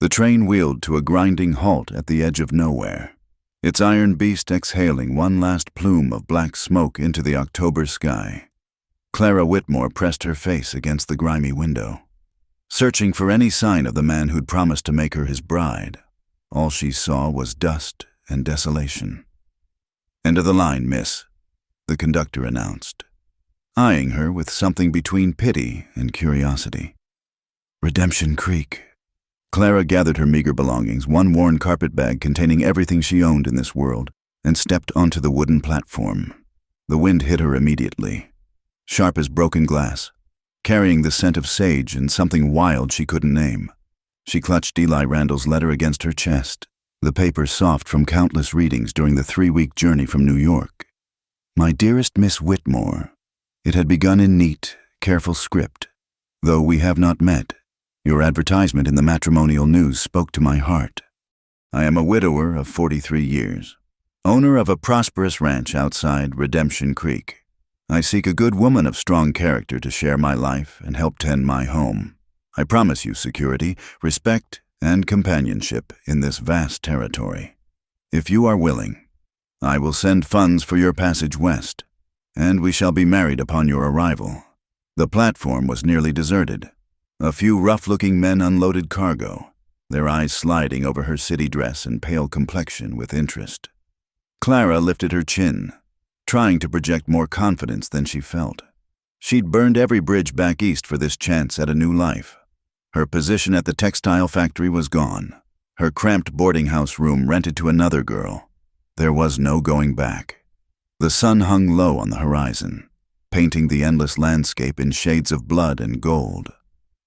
The train wheeled to a grinding halt at the edge of nowhere, its iron beast exhaling one last plume of black smoke into the October sky. Clara Whitmore pressed her face against the grimy window, searching for any sign of the man who'd promised to make her his bride. All she saw was dust and desolation. "End of the line, miss," the conductor announced, eyeing her with something between pity and curiosity. Redemption Creek. Clara gathered her meager belongings, one worn carpet bag containing everything she owned in this world, and stepped onto the wooden platform. The wind hit her immediately, sharp as broken glass, carrying the scent of sage and something wild she couldn't name. She clutched Eli Randall's letter against her chest, the paper soft from countless readings during the 3-week journey from New York. "My dearest Miss Whitmore," it had begun in neat, careful script. "Though we have not met, your advertisement in the matrimonial news spoke to my heart. I am a widower of 43 years, owner of a prosperous ranch outside Redemption Creek. I seek a good woman of strong character to share my life and help tend my home. I promise you security, respect, and companionship in this vast territory. If you are willing, I will send funds for your passage west, and we shall be married upon your arrival." The platform was nearly deserted. A few rough-looking men unloaded cargo, their eyes sliding over her city dress and pale complexion with interest. Clara lifted her chin, trying to project more confidence than she felt. She'd burned every bridge back east for this chance at a new life. Her position at the textile factory was gone, her cramped boarding house room rented to another girl. There was no going back. The sun hung low on the horizon, painting the endless landscape in shades of blood and gold.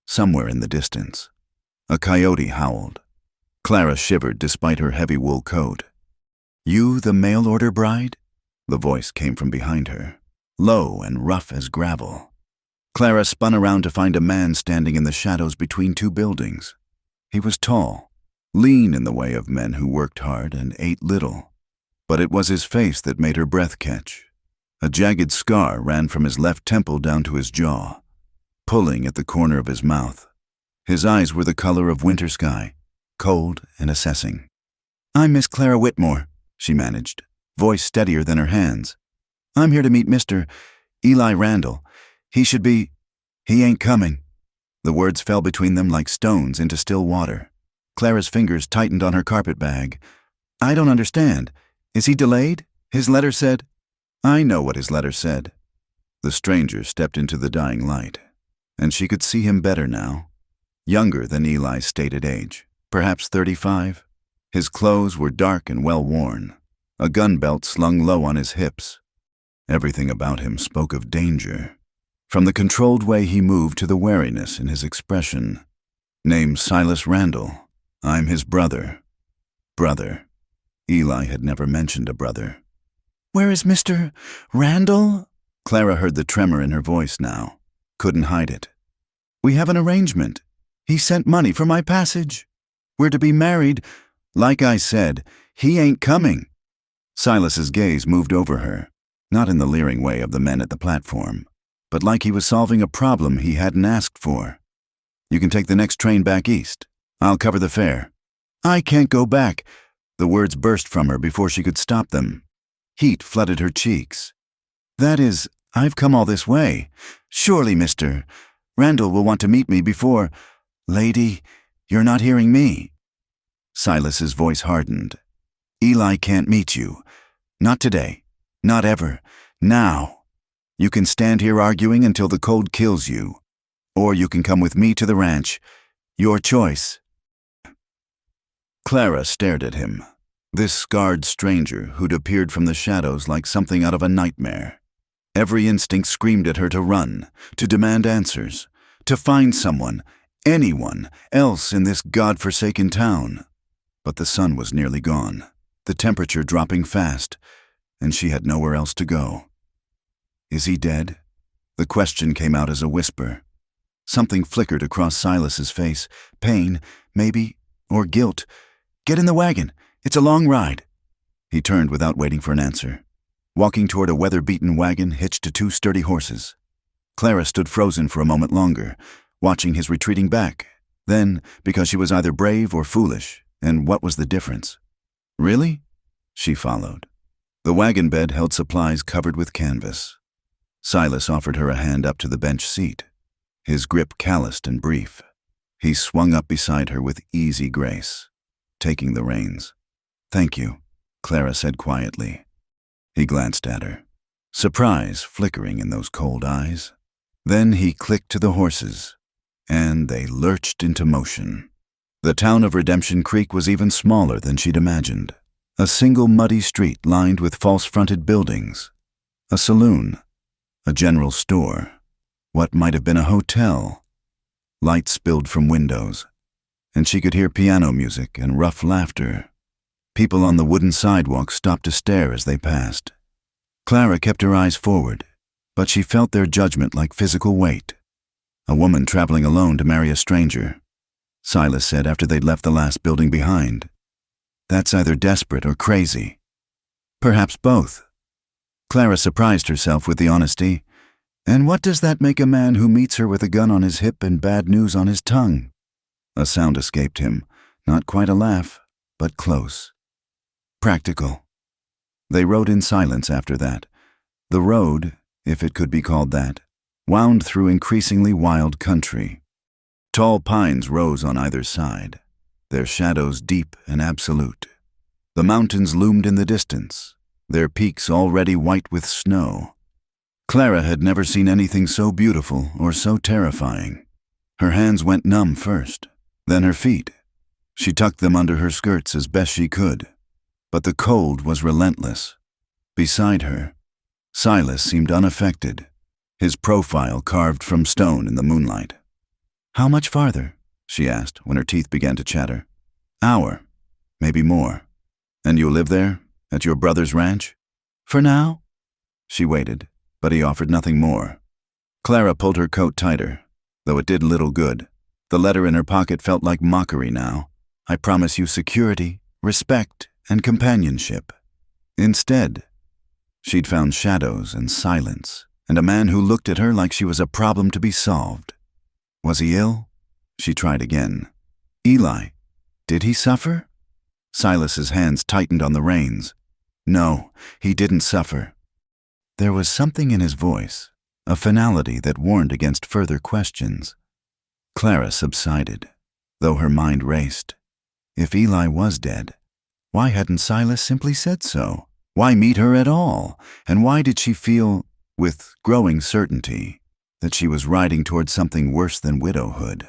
Somewhere in the distance, a coyote howled. Clara shivered despite her heavy wool coat. "You the mail-order bride?" The voice came from behind her, low and rough as gravel. Clara spun around to find a man standing in the shadows between two buildings. He was tall, lean in the way of men who worked hard and ate little. But it was his face that made her breath catch. A jagged scar ran from his left temple down to his jaw, pulling at the corner of his mouth. His eyes were the color of winter sky, cold and assessing. "I'm Miss Clara Whitmore," she managed, voice steadier than her hands. "I'm here to meet Mr. Eli Randall. He ain't coming." The words fell between them like stones into still water. Clara's fingers tightened on her carpet bag. "I don't understand. Is he delayed? His letter said—" "I know what his letter said." The stranger stepped into the dying light, and she could see him better now. Younger than Eli's stated age, perhaps 35. His clothes were dark and well-worn, a gun belt slung low on his hips. Everything about him spoke of danger, from the controlled way he moved to the wariness in his expression. "Name's Silas Randall. I'm his brother." Brother. Eli had never mentioned a brother. "Where is Mr. Randall?" Clara heard the tremor in her voice now, couldn't hide it. "We have an arrangement. He sent money for my passage. We're to be married. Like I said, he ain't coming." Silas's gaze moved over her, not in the leering way of the men at the platform, but like he was solving a problem he hadn't asked for. "You can take the next train back east. I'll cover the fare." "I can't go back." The words burst from her before she could stop them. Heat flooded her cheeks. "That is, I've come all this way. Surely, Mr. Randall will want to meet me before—" "Lady, you're not hearing me." Silas's voice hardened. "Eli can't meet you. Not today. Not ever. Now. You can stand here arguing until the cold kills you, or you can come with me to the ranch. Your choice." Clara stared at him, this scarred stranger who'd appeared from the shadows like something out of a nightmare. Every instinct screamed at her to run, to demand answers, to find someone, anyone, else in this God-forsaken town. But the sun was nearly gone, the temperature dropping fast, and she had nowhere else to go. "Is he dead?" The question came out as a whisper. Something flickered across Silas's face. Pain, maybe, or guilt. "Get in the wagon. It's a long ride." He turned without waiting for an answer, walking toward a weather-beaten wagon hitched to 2 sturdy horses. Clara stood frozen for a moment longer, watching his retreating back, Then, because she was either brave or foolish, and what was the difference? Really? She followed. The wagon bed held supplies covered with canvas. Silas offered her a hand up to the bench seat, his grip calloused and brief. He swung up beside her with easy grace, taking the reins. "Thank you," Clara said quietly. He glanced at her, surprise flickering in those cold eyes. Then he clicked to the horses, and they lurched into motion. The town of Redemption Creek was even smaller than she'd imagined. A single muddy street lined with false-fronted buildings. A saloon. A general store. What might have been a hotel. Light spilled from windows, and she could hear piano music and rough laughter. People on the wooden sidewalk stopped to stare as they passed. Clara kept her eyes forward, but she felt their judgment like physical weight. A woman traveling alone to marry a stranger, Silas said after they'd left the last building behind. That's either desperate or crazy. Perhaps both. Clara surprised herself with the honesty. And what does that make a man who meets her with a gun on his hip and bad news on his tongue? A sound escaped him, not quite a laugh, but close. Practical. They rode in silence after that. The road, if it could be called that, wound through increasingly wild country. Tall pines rose on either side, their shadows deep and absolute. The mountains loomed in the distance, their peaks already white with snow. Clara had never seen anything so beautiful or so terrifying. Her hands went numb first, then her feet. She tucked them under her skirts as best she could, but the cold was relentless. Beside her, Silas seemed unaffected, his profile carved from stone in the moonlight. "How much farther?" she asked when her teeth began to chatter. "Hour, maybe more. And you'll live there, at your brother's ranch?" "For now." She waited, but he offered nothing more. Clara pulled her coat tighter, though it did little good. The letter in her pocket felt like mockery now. "I promise you security, respect, and companionship." Instead, she'd found shadows and silence, and a man who looked at her like she was a problem to be solved. Was he ill? She tried again. Eli, did he suffer? Silas's hands tightened on the reins. No, he didn't suffer. There was something in his voice, a finality that warned against further questions. Clara subsided, though her mind raced. If Eli was dead, why hadn't Silas simply said so? Why meet her at all? And why did she feel, with growing certainty, that she was riding toward something worse than widowhood?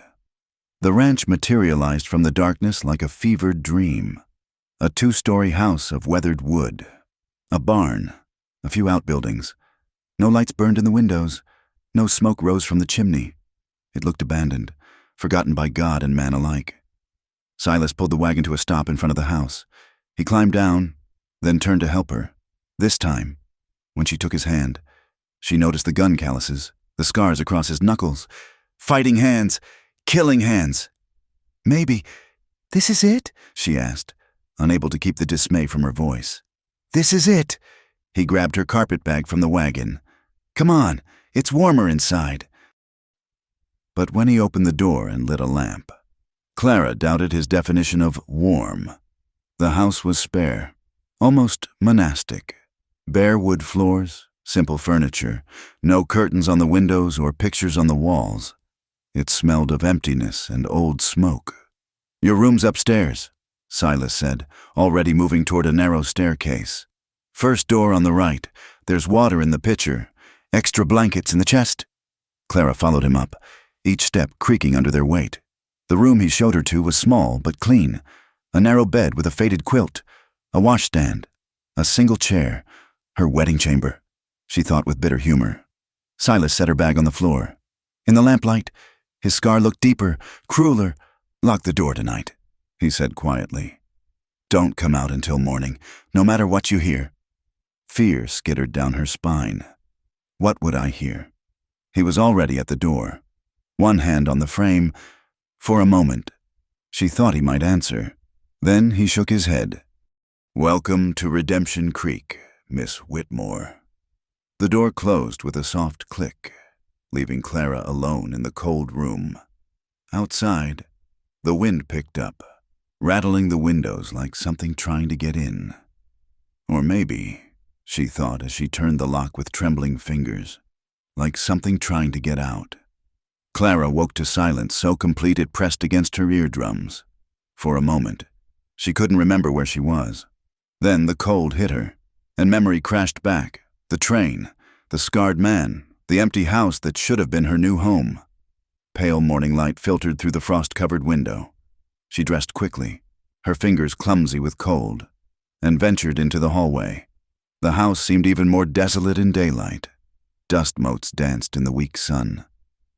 The ranch materialized from the darkness like a fevered dream. A 2-story house of weathered wood. A barn. A few outbuildings. No lights burned in the windows. No smoke rose from the chimney. It looked abandoned, forgotten by God and man alike. Silas pulled the wagon to a stop in front of the house. He climbed down, then turned to help her. This time, when she took his hand, she noticed the gun calluses, the scars across his knuckles. Fighting hands, killing hands. "Maybe, this is it?" she asked, unable to keep the dismay from her voice. "This is it." He grabbed her carpet bag from the wagon. "Come on, it's warmer inside." But when he opened the door and lit a lamp, Clara doubted his definition of warm. The house was spare, almost monastic. Bare wood floors, simple furniture, no curtains on the windows or pictures on the walls. It smelled of emptiness and old smoke. "Your room's upstairs," Silas said, already moving toward a narrow staircase. "First door on the right. There's water in the pitcher. Extra blankets in the chest." Clara followed him up, each step creaking under their weight. The room he showed her to was small but clean. A narrow bed with a faded quilt, a washstand, a single chair. Her wedding chamber, she thought with bitter humor. Silas set her bag on the floor. In the lamplight, his scar looked deeper, crueler. "Lock the door tonight," he said quietly. "Don't come out until morning, no matter what you hear." Fear skittered down her spine. What would I hear? He was already at the door, one hand on the frame. For a moment, she thought he might answer. Then he shook his head. "Welcome to Redemption Creek, Miss Whitmore." The door closed with a soft click, leaving Clara alone in the cold room. Outside, The wind picked up, rattling the windows like something trying to get in. Or maybe, she thought as she turned the lock with trembling fingers, like something trying to get out. Clara woke to silence so complete it pressed against her eardrums. For a moment, she couldn't remember where she was. Then the cold hit her, and memory crashed back. The train, the scarred man, the empty house that should have been her new home. Pale morning light filtered through the frost-covered window. She dressed quickly, her fingers clumsy with cold, and ventured into the hallway. The house seemed even more desolate in daylight. Dust motes danced in the weak sun,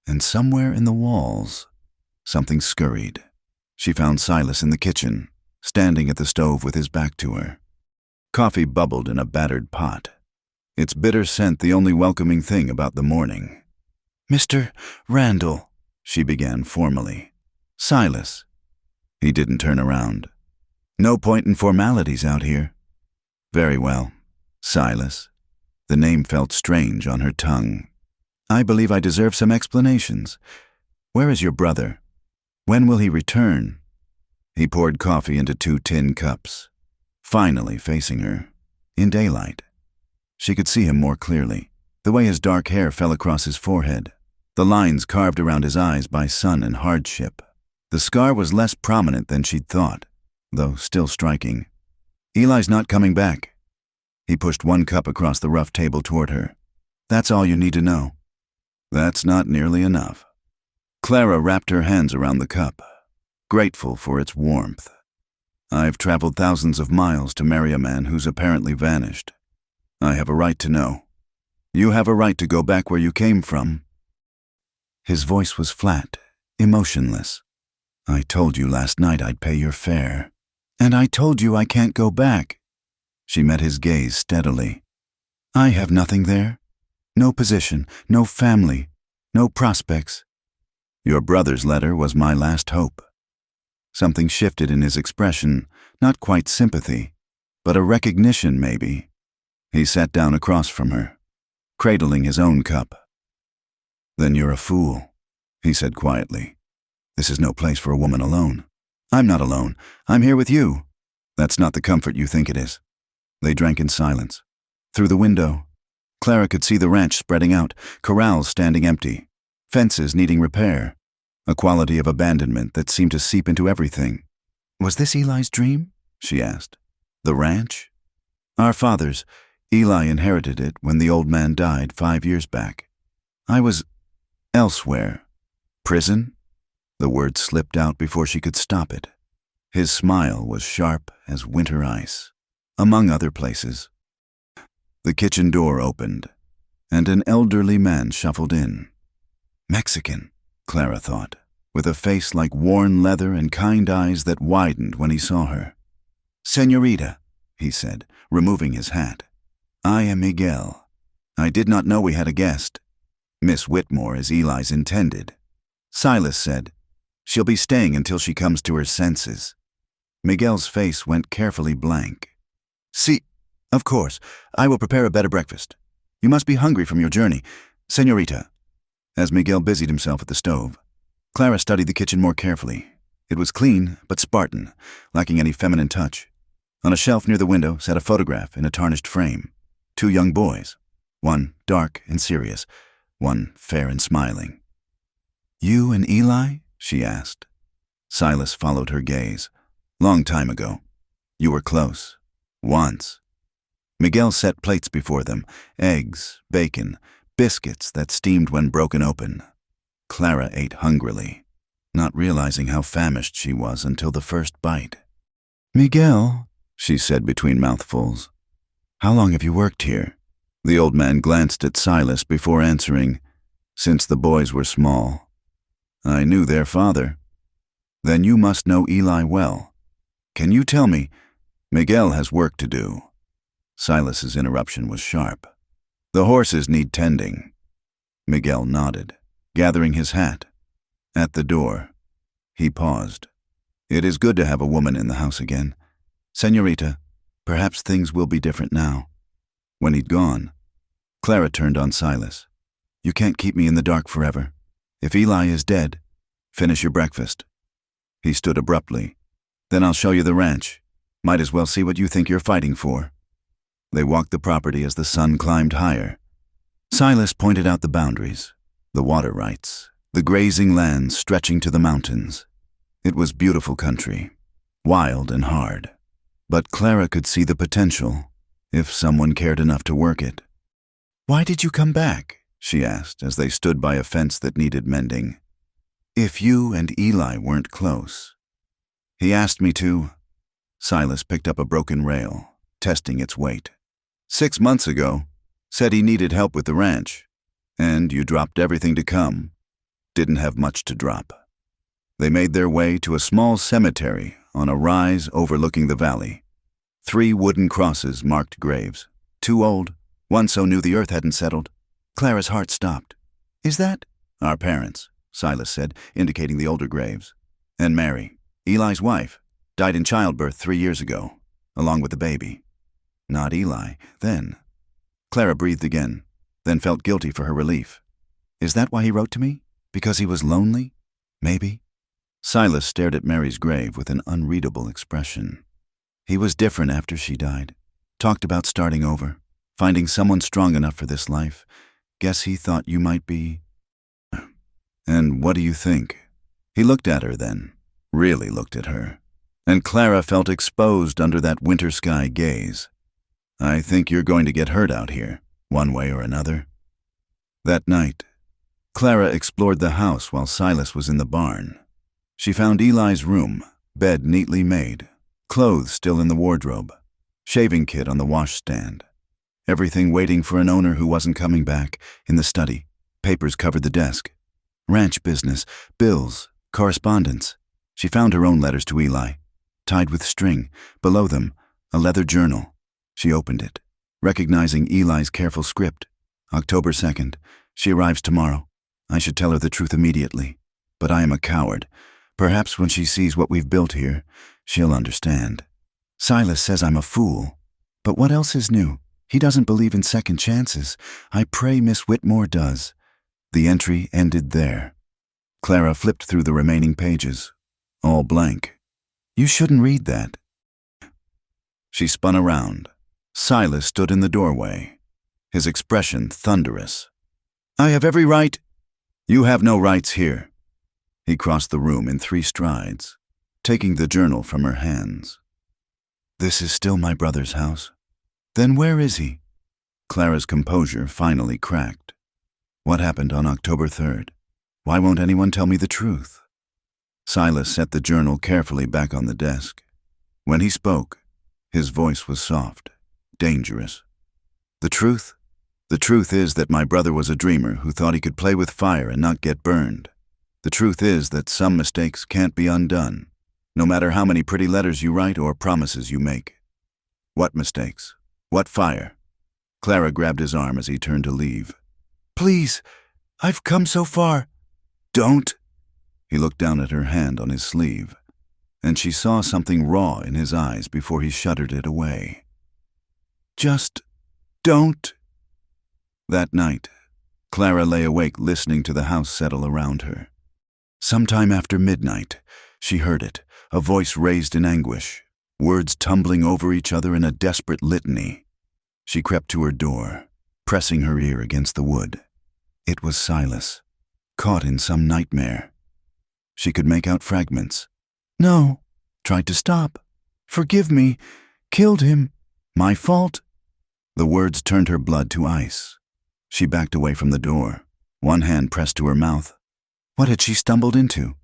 and somewhere in the walls, something scurried. She found Silas in the kitchen, standing at the stove with his back to her. Coffee bubbled in a battered pot, its bitter scent the only welcoming thing about the morning. "Mr. Randall," she began formally. "Silas." He didn't turn around. "No point in formalities out here." "Very well. Silas." The name felt strange on her tongue. "I believe I deserve some explanations. Where is your brother? When will he return?" He poured coffee into 2 tin cups, finally facing her, in daylight. She could see him more clearly, the way his dark hair fell across his forehead, the lines carved around his eyes by sun and hardship. The scar was less prominent than she'd thought, though still striking. "Eli's not coming back." He pushed 1 cup across the rough table toward her. "That's all you need to know." "That's not nearly enough." Clara wrapped her hands around the cup, grateful for its warmth. "I've traveled thousands of miles to marry a man who's apparently vanished. I have a right to know. You have a right to go back where you came from." His voice was flat, emotionless. "I told you last night I'd pay your fare. And I told you I can't go back." She met his gaze steadily. "I have nothing there. No position, no family, no prospects. Your brother's letter was my last hope." Something shifted in his expression, not quite sympathy, but a recognition maybe. He sat down across from her, cradling his own cup. "Then you're a fool," he said quietly. "This is no place for a woman alone." "I'm not alone. I'm here with you." "That's not the comfort you think it is." They drank in silence. Through the window, Clara could see the ranch spreading out, corrals standing empty, fences needing repair, a quality of abandonment that seemed to seep into everything. "Was this Eli's dream?" she asked. "The ranch?" "Our father's. Eli inherited it when the old man died 5 years back. I was elsewhere." "Prison?" The word slipped out before she could stop it. His smile was sharp as winter ice. "Among other places." The kitchen door opened, and an elderly man shuffled in. Mexican, Clara thought, with a face like worn leather and kind eyes that widened when he saw her. "Señorita," he said, removing his hat. "I am Miguel. I did not know we had a guest. Miss Whitmore is Eli's intended." Silas said, "She'll be staying until she comes to her senses." Miguel's face went carefully blank. "See, of course, I will prepare a better breakfast. You must be hungry from your journey. Señorita." As Miguel busied himself at the stove, Clara studied the kitchen more carefully. It was clean, but Spartan, lacking any feminine touch. On a shelf near the window sat a photograph in a tarnished frame. 2 young boys, one dark and serious, one fair and smiling. "You and Eli?" she asked. Silas followed her gaze. "Long time ago. You were close. Once." Miguel set plates before them, eggs, bacon, biscuits that steamed when broken open. Clara ate hungrily, not realizing how famished she was until the first bite. "Miguel," she said between mouthfuls, "how long have you worked here?" The old man glanced at Silas before answering, "Since the boys were small." "I knew their father." "Then you must know Eli well. Can you tell me—" "Miguel has work to do." Silas's interruption was sharp. "The horses need tending." Miguel nodded, gathering his hat. At the door, he paused. "It is good to have a woman in the house again. Señorita, perhaps things will be different now." When he'd gone, Clara turned on Silas. "You can't keep me in the dark forever. If Eli is dead, finish your breakfast." He stood abruptly. Then I'll show you the ranch. Might as well see what you think you're fighting for. They walked the property as the sun climbed higher. Silas pointed out the boundaries, the water rights, the grazing lands stretching to the mountains. It was beautiful country, wild and hard. But Clara could see the potential, if someone cared enough to work it. "Why did you come back?" she asked as they stood by a fence that needed mending. "If you and Eli weren't close." "He asked me to." Silas picked up a broken rail, testing its weight. 6 months ago, said he needed help with the ranch. And you dropped everything to come. Didn't have much to drop. They made their way to a small cemetery on a rise overlooking the valley. 3 wooden crosses marked graves. 2 old, one so new the earth hadn't settled. Clara's heart stopped. "Is that?" "Our parents," Silas said, indicating the older graves. "And Mary, Eli's wife, died in childbirth 3 years ago, along with the baby." "Not Eli, then." Clara breathed again, then felt guilty for her relief. "Is that why he wrote to me? Because he was lonely? Maybe." Silas stared at Mary's grave with an unreadable expression. "He was different after she died. Talked about starting over, finding someone strong enough for this life. Guess he thought you might be." "And what do you think?" He looked at her then, really looked at her, and Clara felt exposed under that winter sky gaze. "I think you're going to get hurt out here, one way or another." That night, Clara explored the house while Silas was in the barn. She found Eli's room, bed neatly made, clothes still in the wardrobe, shaving kit on the washstand. Everything waiting for an owner who wasn't coming back. In the study, papers covered the desk. Ranch business, bills, correspondence. She found her own letters to Eli, tied with string. Below them, a leather journal. She opened it, recognizing Eli's careful script. October 2nd. She arrives tomorrow. I should tell her the truth immediately, but I am a coward. Perhaps when she sees what we've built here, she'll understand. Silas says I'm a fool, but what else is new? He doesn't believe in second chances. I pray Miss Whitmore does. The entry ended there. Clara flipped through the remaining pages, all blank. You shouldn't read that. She spun around. Silas stood in the doorway, his expression thunderous. I have every right. You have no rights here. He crossed the room in 3 strides, taking the journal from her hands. This is still my brother's house. Then where is he? Clara's composure finally cracked. What happened on October 3rd? Why won't anyone tell me the truth? Silas set the journal carefully back on the desk. When he spoke, his voice was soft, dangerous. The truth? The truth is that my brother was a dreamer who thought he could play with fire and not get burned. The truth is that some mistakes can't be undone, no matter how many pretty letters you write or promises you make. What mistakes? What fire? Clara grabbed his arm as he turned to leave. Please, I've come so far. Don't. He looked down at her hand on his sleeve, and she saw something raw in his eyes before he shuddered it away. Just don't. That night, Clara lay awake listening to the house settle around her. Sometime after midnight, she heard it, a voice raised in anguish, words tumbling over each other in a desperate litany. She crept to her door, pressing her ear against the wood. It was Silas, caught in some nightmare. She could make out fragments. No, tried to stop. Forgive me, killed him, my fault. The words turned her blood to ice. She backed away from the door, one hand pressed to her mouth. What had she stumbled into?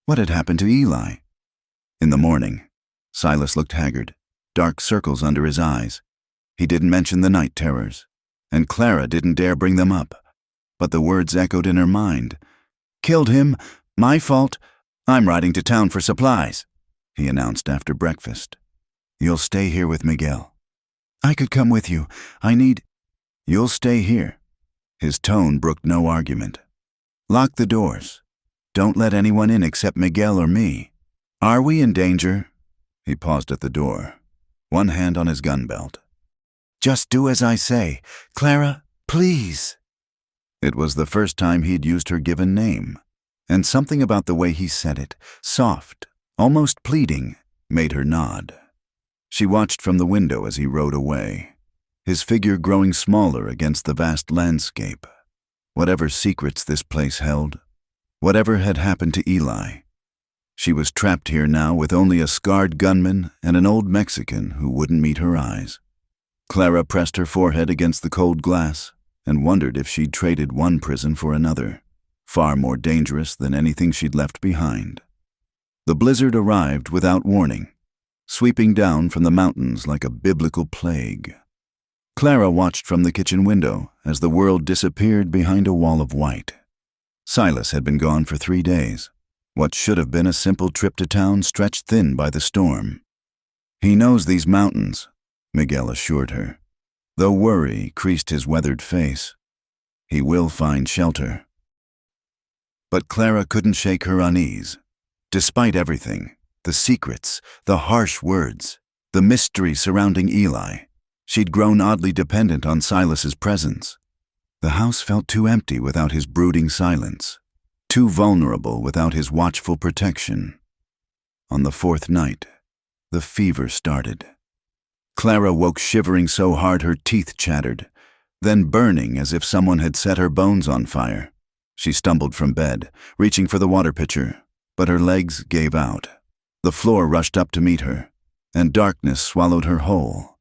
What had happened to Eli? In the morning, Silas looked haggard, dark circles under his eyes. He didn't mention the night terrors, and Clara didn't dare bring them up. But the words echoed in her mind. Killed him, my fault. I'm riding to town for supplies, he announced after breakfast. You'll stay here with Miguel. I could come with you. You'll stay here. His tone brooked no argument. Lock the doors. Don't let anyone in except Miguel or me. Are we in danger? He paused at the door, one hand on his gun belt. Just do as I say. Clara, please. It was the first time he'd used her given name, and something about the way he said it, soft, almost pleading, made her nod. She watched from the window as he rode away, his figure growing smaller against the vast landscape. Whatever secrets this place held, whatever had happened to Eli, she was trapped here now with only a scarred gunman and an old Mexican who wouldn't meet her eyes. Clara pressed her forehead against the cold glass and wondered if she'd traded one prison for another, far more dangerous than anything she'd left behind. The blizzard arrived without warning, sweeping down from the mountains like a biblical plague. Clara watched from the kitchen window as the world disappeared behind a wall of white. Silas had been gone for 3 days. What should have been a simple trip to town stretched thin by the storm. "He knows these mountains," Miguel assured her, though worry creased his weathered face. "He will find shelter." But Clara couldn't shake her unease. Despite everything, the secrets, the harsh words, the mystery surrounding Eli, she'd grown oddly dependent on Silas's presence. The house felt too empty without his brooding silence, too vulnerable without his watchful protection. On the 4th night, the fever started. Clara woke shivering so hard her teeth chattered, then burning as if someone had set her bones on fire. She stumbled from bed, reaching for the water pitcher, but her legs gave out. The floor rushed up to meet her, and darkness swallowed her whole.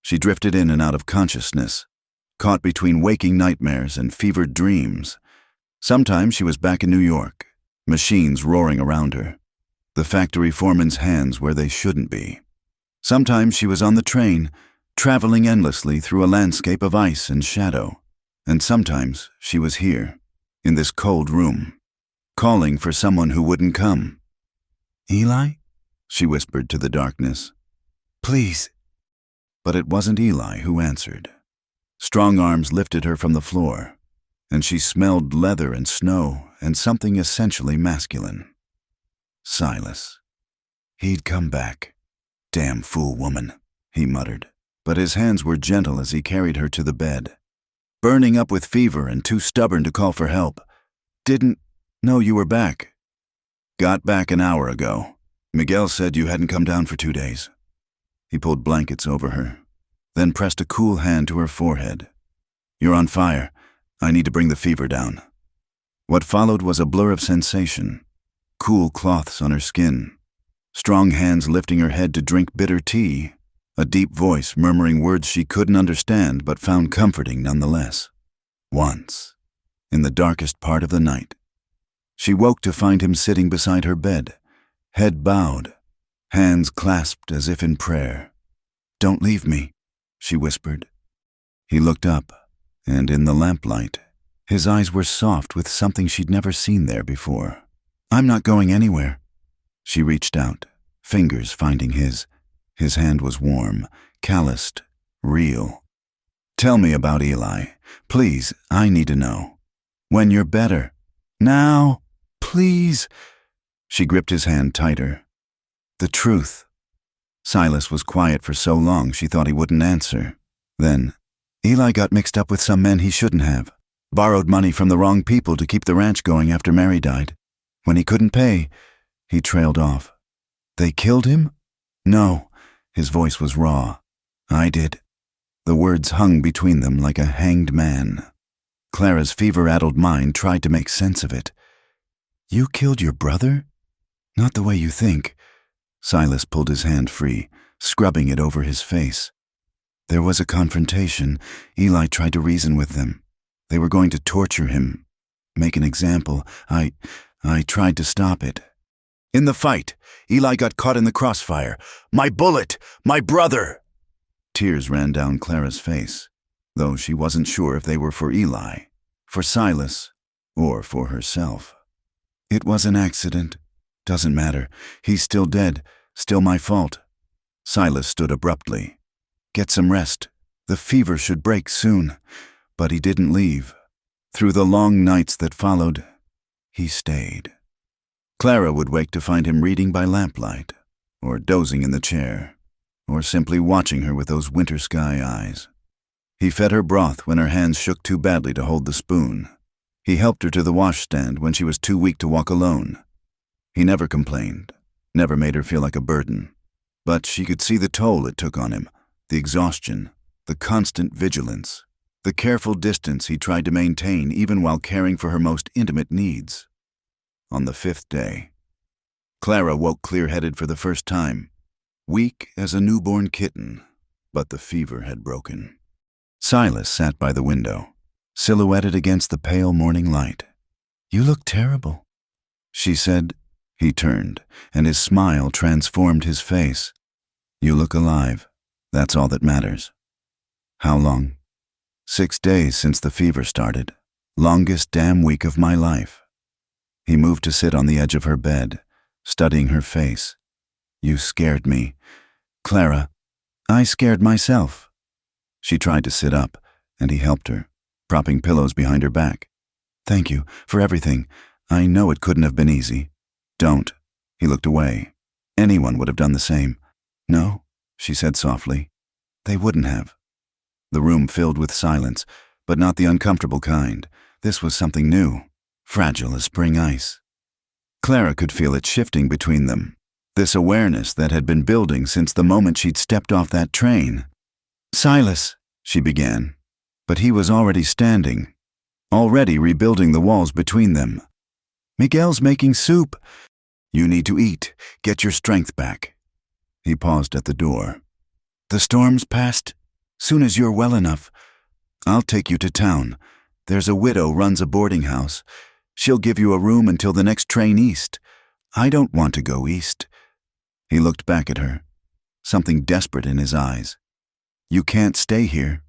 She drifted in and out of consciousness, caught between waking nightmares and fevered dreams. Sometimes she was back in New York, machines roaring around her, the factory foreman's hands where they shouldn't be. Sometimes she was on the train, traveling endlessly through a landscape of ice and shadow. And sometimes she was here, in this cold room, calling for someone who wouldn't come. "Eli?" she whispered to the darkness. "Please." But it wasn't Eli who answered. Strong arms lifted her from the floor, and she smelled leather and snow and something essentially masculine. Silas. He'd come back. "Damn fool woman," he muttered, but his hands were gentle as he carried her to the bed. "Burning up with fever and too stubborn to call for help. Didn't know you were back." "Got back an hour ago. Miguel said you hadn't come down for 2 days." He pulled blankets over her, then pressed a cool hand to her forehead. "You're on fire. I need to bring the fever down." What followed was a blur of sensation, cool cloths on her skin, strong hands lifting her head to drink bitter tea, a deep voice murmuring words she couldn't understand but found comforting nonetheless. Once, in the darkest part of the night, she woke to find him sitting beside her bed, head bowed, hands clasped as if in prayer. "Don't leave me," she whispered. He looked up, and in the lamplight, his eyes were soft with something she'd never seen there before. "I'm not going anywhere." She reached out, fingers finding his. His hand was warm, calloused, real. "Tell me about Eli. Please, I need to know. When you're better. Now, please." She gripped his hand tighter. "The truth." Silas was quiet for so long she thought he wouldn't answer. Then, "Eli got mixed up with some men he shouldn't have. Borrowed money from the wrong people to keep the ranch going after Mary died. When he couldn't pay, he trailed off." "They killed him?" "No." His voice was raw. "I did." The words hung between them like a hanged man. Clara's fever-addled mind tried to make sense of it. "You killed your brother?" "Not the way you think." Silas pulled his hand free, scrubbing it over his face. "There was a confrontation. Eli tried to reason with them. They were going to torture him, make an example. I tried to stop it." "In the fight, Eli got caught in the crossfire. My bullet! My brother!" Tears ran down Clara's face, though she wasn't sure if they were for Eli, for Silas, or for herself. "It was an accident. Doesn't matter. He's still dead. Still my fault." Silas stood abruptly. "Get some rest. The fever should break soon." But he didn't leave. Through the long nights that followed, he stayed. Clara would wake to find him reading by lamplight, or dozing in the chair, or simply watching her with those winter sky eyes. He fed her broth when her hands shook too badly to hold the spoon. He helped her to the washstand when she was too weak to walk alone. He never complained, never made her feel like a burden. But she could see the toll it took on him, the exhaustion, the constant vigilance, the careful distance he tried to maintain even while caring for her most intimate needs. On the 5th day, Clara woke clear-headed for the first time, weak as a newborn kitten, but the fever had broken. Silas sat by the window, silhouetted against the pale morning light. "You look terrible," she said. He turned, and his smile transformed his face. "You look alive. That's all that matters." "How long?" 6 days since the fever started. Longest damn week of my life. He moved to sit on the edge of her bed, studying her face. "You scared me. Clara, I scared myself." She tried to sit up, and he helped her, propping pillows behind her back. "Thank you for everything. I know it couldn't have been easy." "Don't." He looked away. "Anyone would have done the same." "No," she said softly. "They wouldn't have." The room filled with silence, but not the uncomfortable kind. This was something new, fragile as spring ice. Clara could feel it shifting between them, this awareness that had been building since the moment she'd stepped off that train. "Silas," she began, but he was already standing, already rebuilding the walls between them. "Miguel's making soup. You need to eat, get your strength back." He paused at the door. "The storm's passed. Soon as you're well enough, I'll take you to town. There's a widow runs a boarding house. She'll give you a room until the next train east. I don't want to go east." He looked back at her, something desperate in his eyes. "You can't stay here."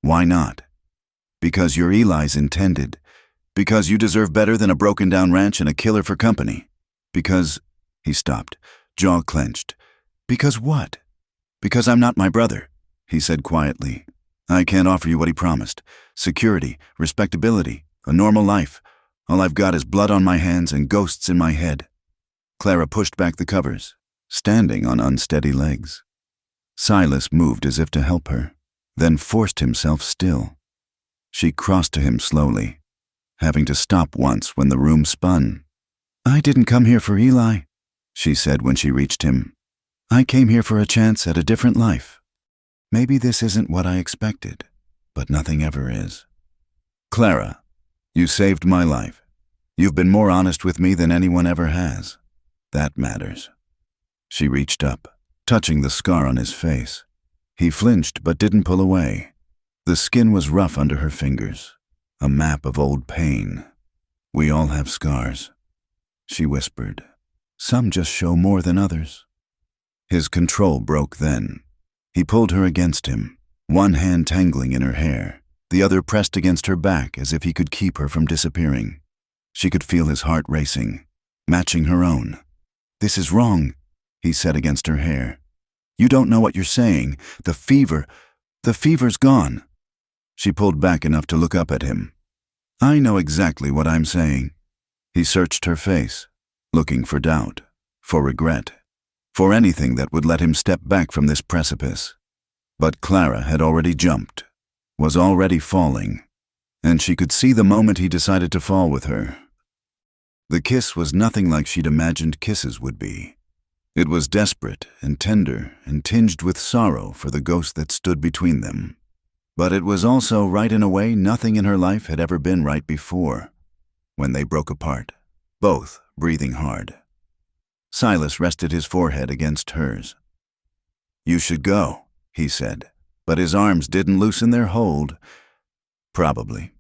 "Why not?" "Because you're Eli's intended. Because you deserve better than a broken-down ranch and a killer for company. Because—" He stopped, jaw clenched. "Because what?" "Because I'm not my brother," he said quietly. "I can't offer you what he promised. Security, respectability, a normal life. All I've got is blood on my hands and ghosts in my head." Clara pushed back the covers, standing on unsteady legs. Silas moved as if to help her, then forced himself still. She crossed to him slowly, having to stop once when the room spun. "I didn't come here for Eli," she said when she reached him. "I came here for a chance at a different life. Maybe this isn't what I expected, but nothing ever is." "Clara, you saved my life. You've been more honest with me than anyone ever has. That matters." She reached up, touching the scar on his face. He flinched but didn't pull away. The skin was rough under her fingers, a map of old pain. "We all have scars," she whispered. "Some just show more than others." His control broke then. He pulled her against him, one hand tangling in her hair, the other pressed against her back as if he could keep her from disappearing. She could feel his heart racing, matching her own. "This is wrong," he said against her hair. "You don't know what you're saying. The fever's gone." She pulled back enough to look up at him. "I know exactly what I'm saying." He searched her face, looking for doubt, for regret, for anything that would let him step back from this precipice. But Clara had already jumped, was already falling, and she could see the moment he decided to fall with her. The kiss was nothing like she'd imagined kisses would be. It was desperate and tender and tinged with sorrow for the ghost that stood between them. But it was also right in a way nothing in her life had ever been right before, when they broke apart, both breathing hard. Silas rested his forehead against hers. "You should go," he said, but his arms didn't loosen their hold. "Probably."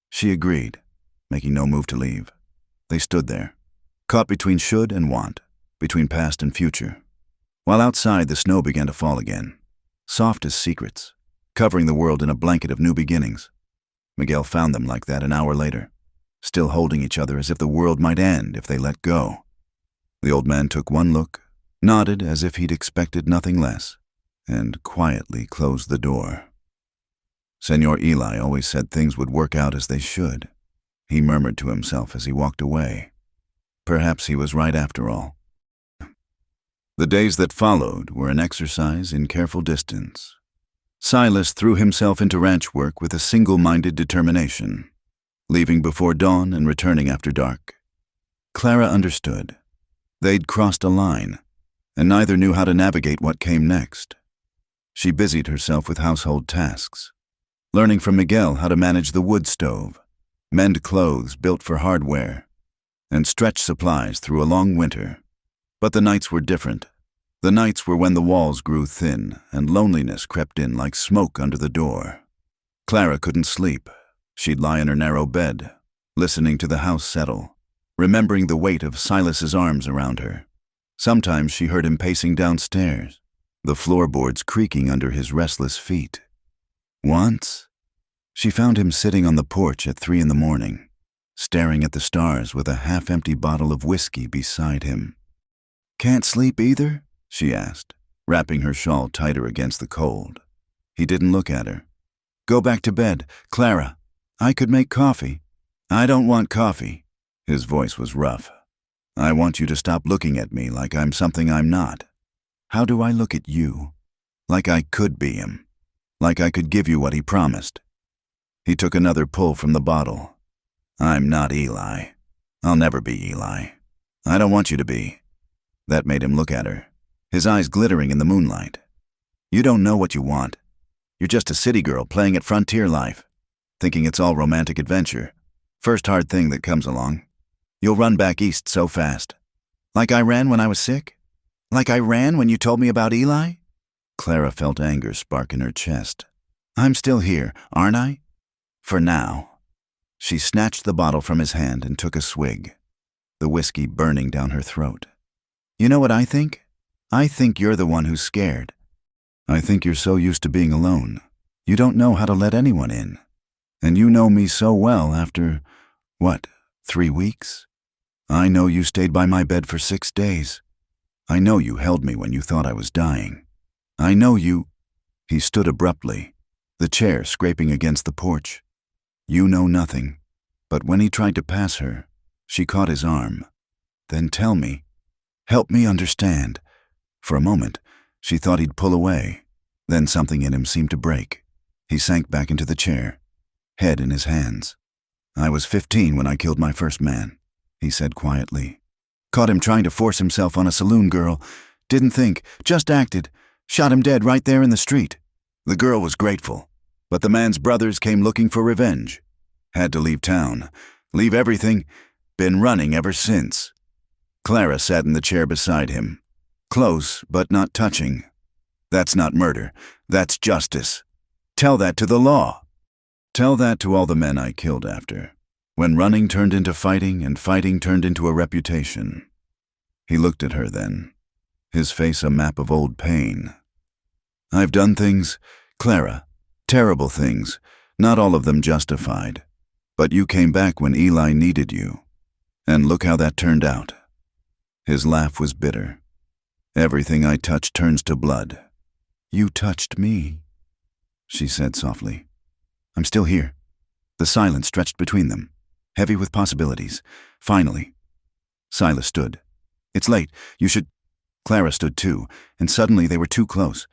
She agreed, making no move to leave. They stood there, caught between should and want, between past and future. While outside, the snow began to fall again, soft as secrets, covering the world in a blanket of new beginnings. Miguel found them like that an hour later, still holding each other as if the world might end if they let go. The old man took one look, nodded as if he'd expected nothing less, and quietly closed the door. "Senor Eli always said things would work out as they should," he murmured to himself as he walked away. Perhaps he was right after all. The days that followed were an exercise in careful distance. Silas threw himself into ranch work with a single-minded determination, leaving before dawn and returning after dark. Clara understood. They'd crossed a line, and neither knew how to navigate what came next. She busied herself with household tasks, learning from Miguel how to manage the wood stove, mend clothes built for hardware, and stretch supplies through a long winter. But the nights were different. The nights were when the walls grew thin and loneliness crept in like smoke under the door. Clara couldn't sleep. She'd lie in her narrow bed, listening to the house settle, remembering the weight of Silas's arms around her. Sometimes she heard him pacing downstairs, the floorboards creaking under his restless feet. Once, she found him sitting on the porch at 3 a.m, staring at the stars with a half-empty bottle of whiskey beside him. "Can't sleep either?" she asked, wrapping her shawl tighter against the cold. He didn't look at her. "Go back to bed, Clara. I could make coffee." "I don't want coffee." His voice was rough. "I want you to stop looking at me like I'm something I'm not." "How do I look at you?" "Like I could be him. Like I could give you what he promised." He took another pull from the bottle. "I'm not Eli. I'll never be Eli. I don't want you to be." That made him look at her, his eyes glittering in the moonlight. "You don't know what you want. You're just a city girl playing at frontier life, thinking it's all romantic adventure. First hard thing that comes along. You'll run back east so fast. Like I ran when I was sick? Like I ran when you told me about Eli?" Clara felt anger spark in her chest. "I'm still here, aren't I? For now." She snatched the bottle from his hand and took a swig, the whiskey burning down her throat. "You know what I think? I think you're the one who's scared. I think you're so used to being alone. You don't know how to let anyone in. And you know me so well after, 3 weeks? I know you stayed by my bed for 6 days. I know you held me when you thought I was dying. I know you—" He stood abruptly, the chair scraping against the porch. "You know nothing." But when he tried to pass her, she caught his arm. "Then tell me. Help me understand." For a moment, she thought he'd pull away. Then something in him seemed to break. He sank back into the chair, head in his hands. "I was 15 when I killed my first man," he said quietly. "Caught him trying to force himself on a saloon girl. Didn't think, just acted. Shot him dead right there in the street. The girl was grateful, but the man's brothers came looking for revenge. Had to leave town. Leave everything. Been running ever since." Clara sat in the chair beside him. Close, but not touching. "That's not murder. That's justice. Tell that to the law. Tell that to all the men I killed after, when running turned into fighting and fighting turned into a reputation." He looked at her then, his face a map of old pain. "I've done things, Clara, terrible things, not all of them justified. But you came back when Eli needed you. And look how that turned out." His laugh was bitter. "Everything I touch turns to blood." "You touched me," she said softly. "I'm still here." The silence stretched between them, heavy with possibilities. Finally, Silas stood. "It's late. You should—" Clara stood too, and suddenly they were too close.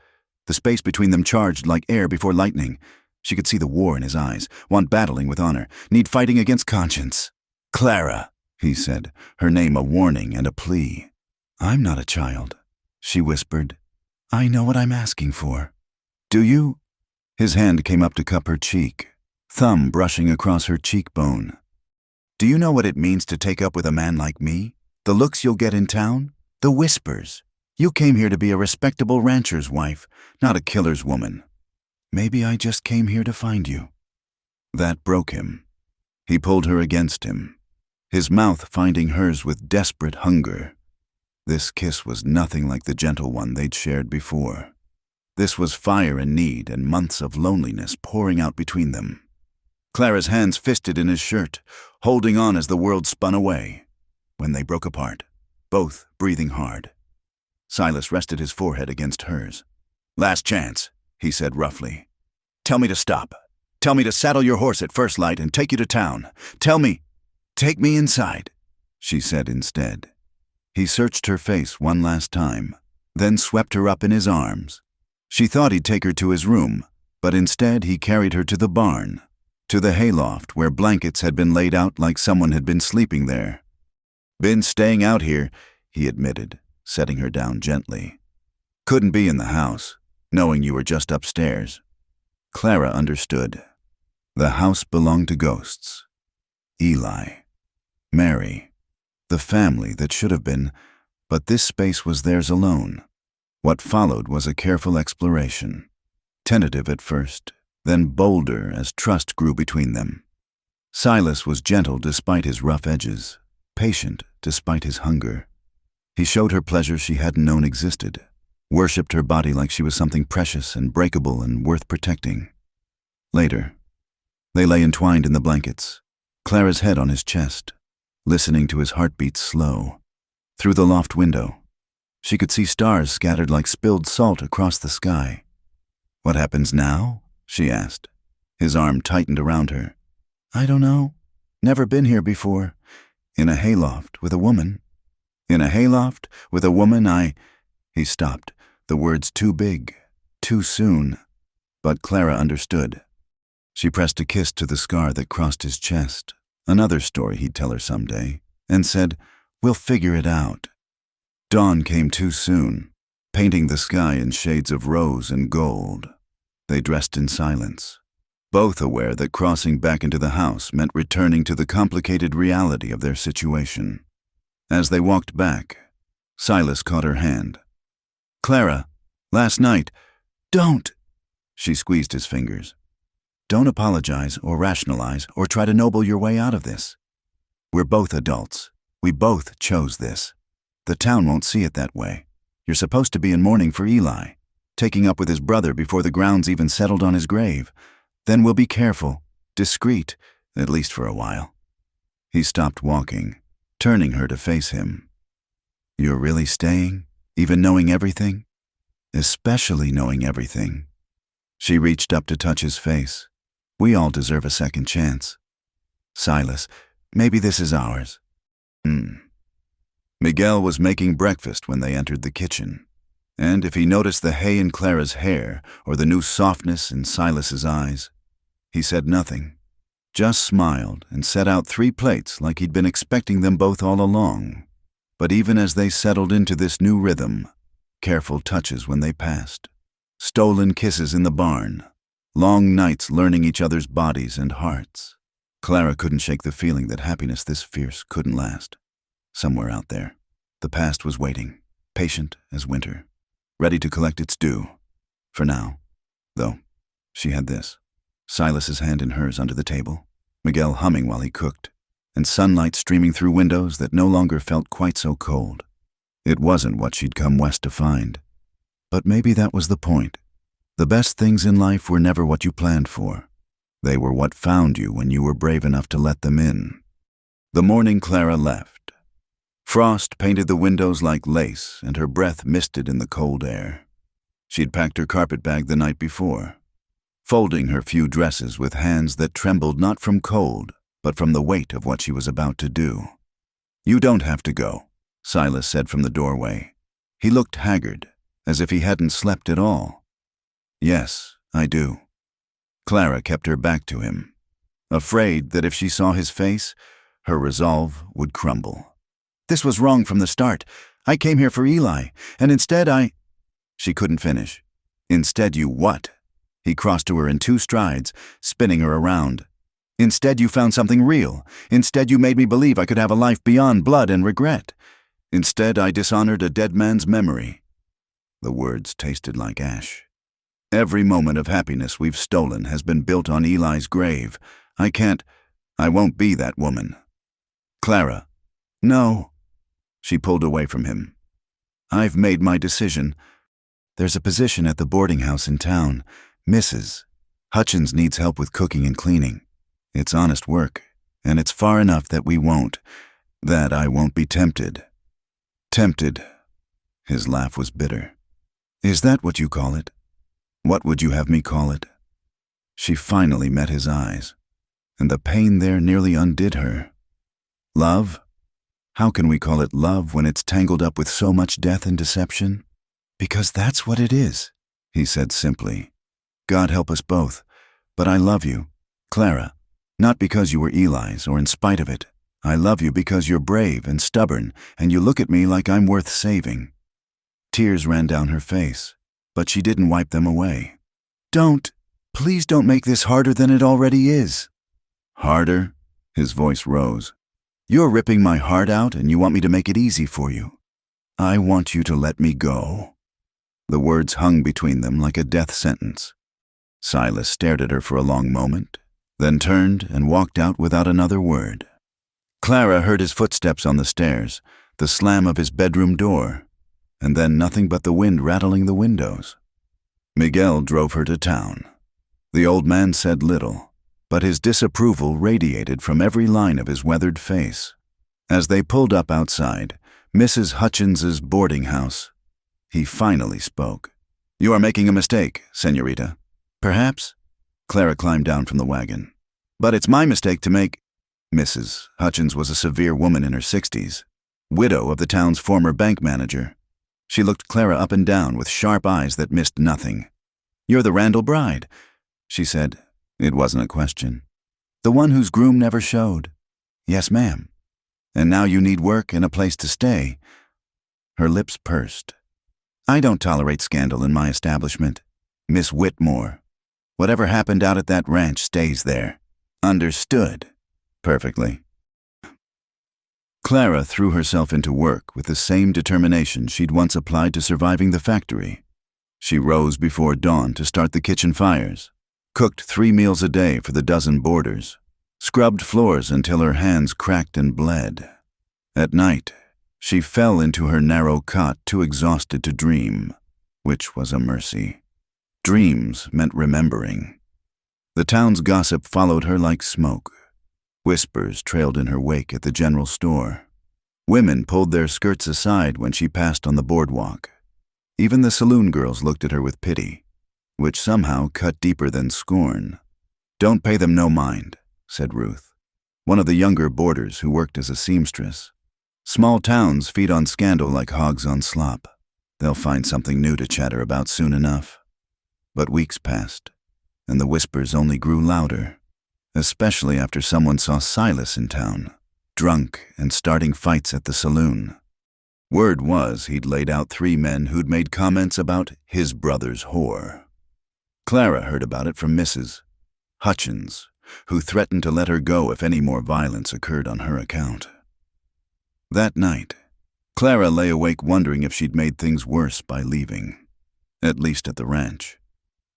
The space between them charged like air before lightning. She could see the war in his eyes, want battling with honor, need fighting against conscience. "Clara," he said, her name a warning and a plea. "I'm not a child," she whispered. "I know what I'm asking for." "Do you?" His hand came up to cup her cheek, thumb brushing across her cheekbone. "Do you know what it means to take up with a man like me? The looks you'll get in town? The whispers. You came here to be a respectable rancher's wife, not a killer's woman. Maybe I just came here to find you." That broke him. He pulled her against him, his mouth finding hers with desperate hunger. This kiss was nothing like the gentle one they'd shared before. This was fire and need and months of loneliness pouring out between them. Clara's hands fisted in his shirt, holding on as the world spun away. When they broke apart, both breathing hard. Silas rested his forehead against hers. "Last chance," he said roughly. "Tell me to stop. Tell me to saddle your horse at first light and take you to town. Tell me—" "Take me inside," she said instead. He searched her face one last time, then swept her up in his arms. She thought he'd take her to his room, but instead he carried her to the barn, to the hayloft where blankets had been laid out like someone had been sleeping there. "Been staying out here," he admitted, setting her down gently. Couldn't be in the house, knowing you were just upstairs. Clara understood. The house belonged to ghosts. Eli. Mary. The family that should have been, but this space was theirs alone. What followed was a careful exploration. Tentative at first, then bolder as trust grew between them. Silas was gentle despite his rough edges, patient despite his hunger. He showed her pleasures she hadn't known existed, worshipped her body like she was something precious and breakable and worth protecting. Later, they lay entwined in the blankets, Clara's head on his chest, listening to his heartbeat slow. Through the loft window, she could see stars scattered like spilled salt across the sky. What happens now? She asked. His arm tightened around her. I don't know. Never been here before. In a hayloft with a woman. In a hayloft with a woman, He stopped, the words too big, too soon. But Clara understood. She pressed a kiss to the scar that crossed his chest, another story he'd tell her someday, and said, We'll figure it out. Dawn came too soon, painting the sky in shades of rose and gold. They dressed in silence, both aware that crossing back into the house meant returning to the complicated reality of their situation. As they walked back, Silas caught her hand. Clara, last night, don't! She squeezed his fingers. Don't apologize or rationalize or try to noble your way out of this. We're both adults. We both chose this. The town won't see it that way. You're supposed to be in mourning for Eli, taking up with his brother before the ground's even settled on his grave. Then we'll be careful, discreet, at least for a while. He stopped walking, turning her to face him. You're really staying, even knowing everything? Especially knowing everything. She reached up to touch his face. We all deserve a second chance. Silas, maybe this is ours. Miguel was making breakfast when they entered the kitchen, and if he noticed the hay in Clara's hair or the new softness in Silas's eyes, he said nothing, just smiled and set out 3 plates like he'd been expecting them both all along. But even as they settled into this new rhythm, careful touches when they passed, stolen kisses in the barn, long nights learning each other's bodies and hearts. Clara couldn't shake the feeling that happiness this fierce couldn't last. Somewhere out there, the past was waiting, patient as winter, ready to collect its due. For now, though, she had this. Silas's hand in hers under the table, Miguel humming while he cooked, and sunlight streaming through windows that no longer felt quite so cold. It wasn't what she'd come west to find. But maybe that was the point. The best things in life were never what you planned for. They were what found you when you were brave enough to let them in. The morning Clara left. Frost painted the windows like lace, and her breath misted in the cold air. She'd packed her carpet bag the night before, folding her few dresses with hands that trembled not from cold, but from the weight of what she was about to do. You don't have to go, Silas said from the doorway. He looked haggard, as if he hadn't slept at all. Yes, I do. Clara kept her back to him, afraid that if she saw his face, her resolve would crumble. This was wrong from the start. I came here for Eli, and instead She couldn't finish. Instead you what? He crossed to her in 2 strides, spinning her around. Instead you found something real. Instead you made me believe I could have a life beyond blood and regret. Instead I dishonored a dead man's memory. The words tasted like ash. Every moment of happiness we've stolen has been built on Eli's grave. I won't be that woman. Clara. No. She pulled away from him. I've made my decision. There's a position at the boarding house in town. Mrs. Hutchins needs help with cooking and cleaning. It's honest work, and it's far enough that I won't be tempted. Tempted. His laugh was bitter. Is that what you call it? What would you have me call it? She finally met his eyes, and the pain there nearly undid her. Love? How can we call it love when it's tangled up with so much death and deception? Because that's what it is, he said simply. God help us both, but I love you, Clara, not because you were Eli's or in spite of it, I love you because you're brave and stubborn, and you look at me like I'm worth saving." Tears ran down her face, but she didn't wipe them away. Please don't make this harder than it already is." "Harder?" His voice rose. "You're ripping my heart out and you want me to make it easy for you. I want you to let me go." The words hung between them like a death sentence. Silas stared at her for a long moment, then turned and walked out without another word. Clara heard his footsteps on the stairs, the slam of his bedroom door, and then nothing but the wind rattling the windows. Miguel drove her to town. The old man said little, but his disapproval radiated from every line of his weathered face. As they pulled up outside Mrs. Hutchins's boarding house, he finally spoke. "You are making a mistake, señorita." "Perhaps." Clara climbed down from the wagon. "But it's my mistake to make—" Mrs. Hutchins was a severe woman in her 60s, widow of the town's former bank manager. She looked Clara up and down with sharp eyes that missed nothing. "You're the Randall bride," she said. It wasn't a question. "The one whose groom never showed." "Yes, ma'am." "And now you need work and a place to stay." Her lips pursed. "I don't tolerate scandal in my establishment. Miss Whitmore. Whatever happened out at that ranch stays there. Understood?" "Perfectly." Clara threw herself into work with the same determination she'd once applied to surviving the factory. She rose before dawn to start the kitchen fires, cooked 3 meals a day for the dozen boarders, scrubbed floors until her hands cracked and bled. At night, she fell into her narrow cot too exhausted to dream, which was a mercy. Dreams meant remembering. The town's gossip followed her like smoke. Whispers trailed in her wake at the general store. Women pulled their skirts aside when she passed on the boardwalk. Even the saloon girls looked at her with pity, which somehow cut deeper than scorn. "Don't pay them no mind," said Ruth, one of the younger boarders who worked as a seamstress. "Small towns feed on scandal like hogs on slop. They'll find something new to chatter about soon enough." But weeks passed, and the whispers only grew louder, especially after someone saw Silas in town, drunk and starting fights at the saloon. Word was he'd laid out 3 men who'd made comments about his brother's whore. Clara heard about it from Mrs. Hutchins, who threatened to let her go if any more violence occurred on her account. That night, Clara lay awake wondering if she'd made things worse by leaving, at least at the ranch.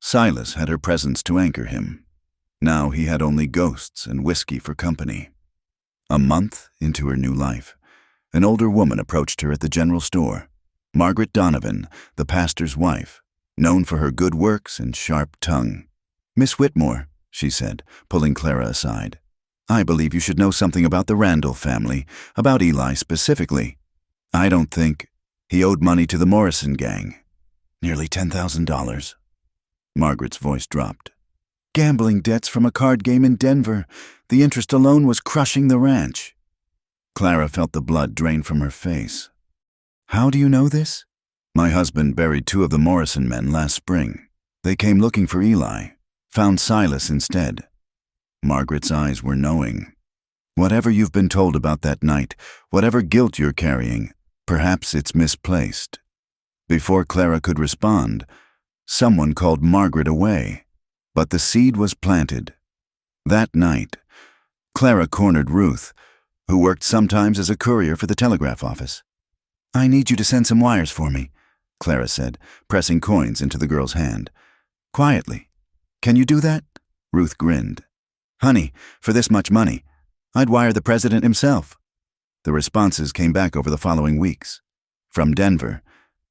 Silas had her presence to anchor him. Now he had only ghosts and whiskey for company. A month into her new life, an older woman approached her at the general store, Margaret Donovan, the pastor's wife, known for her good works and sharp tongue. "Miss Whitmore," she said, pulling Clara aside, "I believe you should know something about the Randall family, about Eli specifically. I don't think he owed money to the Morrison gang. Nearly $10,000. Margaret's voice dropped. "Gambling debts from a card game in Denver. The interest alone was crushing the ranch." Clara felt the blood drain from her face. "How do you know this?" "My husband buried 2 of the Morrison men last spring. They came looking for Eli, found Silas instead." Margaret's eyes were knowing. "Whatever you've been told about that night, whatever guilt you're carrying, perhaps it's misplaced." Before Clara could respond, someone called Margaret away, but the seed was planted. That night, Clara cornered Ruth, who worked sometimes as a courier for the telegraph office. "I need you to send some wires for me," Clara said, pressing coins into the girl's hand. "Quietly. Can you do that?" Ruth grinned. "Honey, for this much money, I'd wire the president himself." The responses came back over the following weeks. From Denver,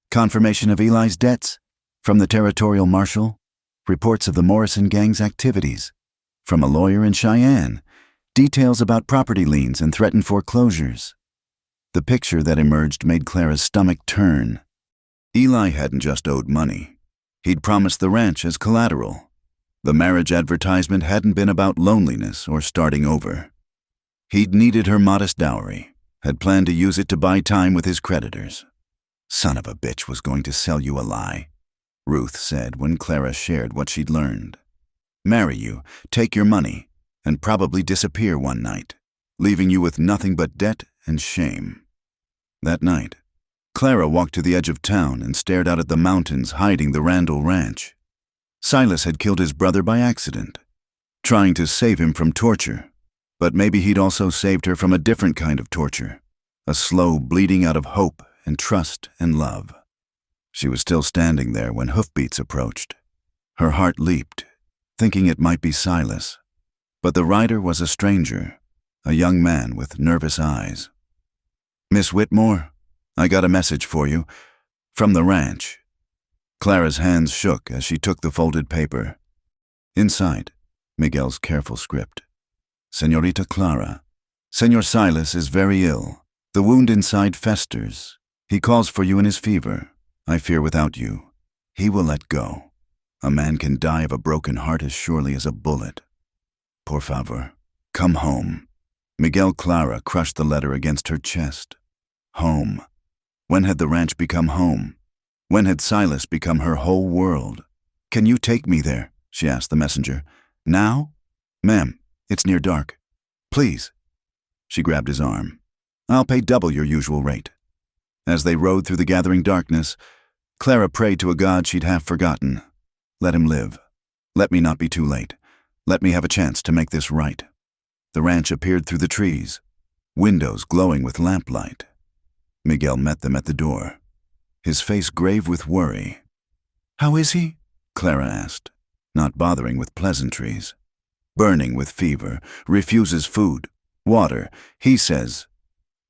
confirmation of Eli's debts. From the territorial marshal, reports of the Morrison gang's activities. From a lawyer in Cheyenne, details about property liens and threatened foreclosures. The picture that emerged made Clara's stomach turn. Eli hadn't just owed money. He'd promised the ranch as collateral. The marriage advertisement hadn't been about loneliness or starting over. He'd needed her modest dowry, had planned to use it to buy time with his creditors. "Son of a bitch was going to sell you a lie," Ruth said when Clara shared what she'd learned. "Marry you, take your money, and probably disappear one night. leaving you with nothing but debt and shame. That night, Clara walked to the edge of town and stared out at the mountains hiding the Randall Ranch. Silas had killed his brother by accident, trying to save him from torture, but maybe he'd also saved her from a different kind of torture, a slow bleeding out of hope and trust and love. She was still standing there when hoofbeats approached. Her heart leaped, thinking it might be Silas, but the rider was a stranger, a young man with nervous eyes. "Miss Whitmore, I got a message for you, from the ranch." Clara's hands shook as she took the folded paper. Inside, Miguel's careful script. "Señorita Clara, Señor Silas is very ill. The wound inside festers. He calls for you in his fever. I fear without you, he will let go. A man can die of a broken heart as surely as a bullet. Por favor, come home." Miguel Clara crushed the letter against her chest. Home. When had the ranch become home? When had Silas become her whole world? "Can you take me there?" she asked the messenger. "Now?" "Ma'am, it's near dark. Please." She grabbed his arm. "I'll pay double your usual rate." As they rode through the gathering darkness, Clara prayed to a God she'd half forgotten. Let him live. Let me not be too late. Let me have a chance to make this right. The ranch appeared through the trees, windows glowing with lamplight. Miguel met them at the door, his face grave with worry. "How is he?" Clara asked, not bothering with pleasantries. "Burning with fever, refuses food, water. He says—"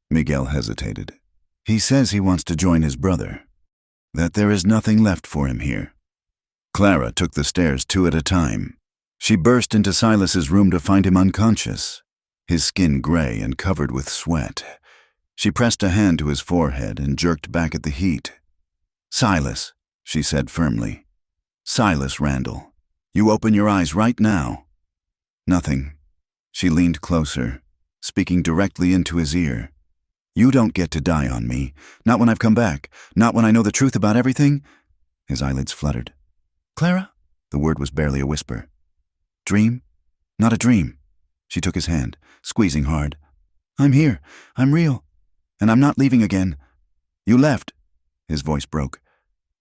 Miguel hesitated. "He says he wants to join his brother, that there is nothing left for him here." Clara took the stairs 2 at a time. She burst into Silas's room to find him unconscious, his skin gray and covered with sweat. She pressed a hand to his forehead and jerked back at the heat. "Silas," she said firmly. "Silas Randall, you open your eyes right now." "Nothing." She leaned closer, speaking directly into his ear. "You don't get to die on me. Not when I've come back. Not when I know the truth about everything." His eyelids fluttered. "Clara?" The word was barely a whisper. "Dream? Not a dream." She took his hand, squeezing hard. "I'm here. I'm real. And I'm not leaving again." "You left." His voice broke.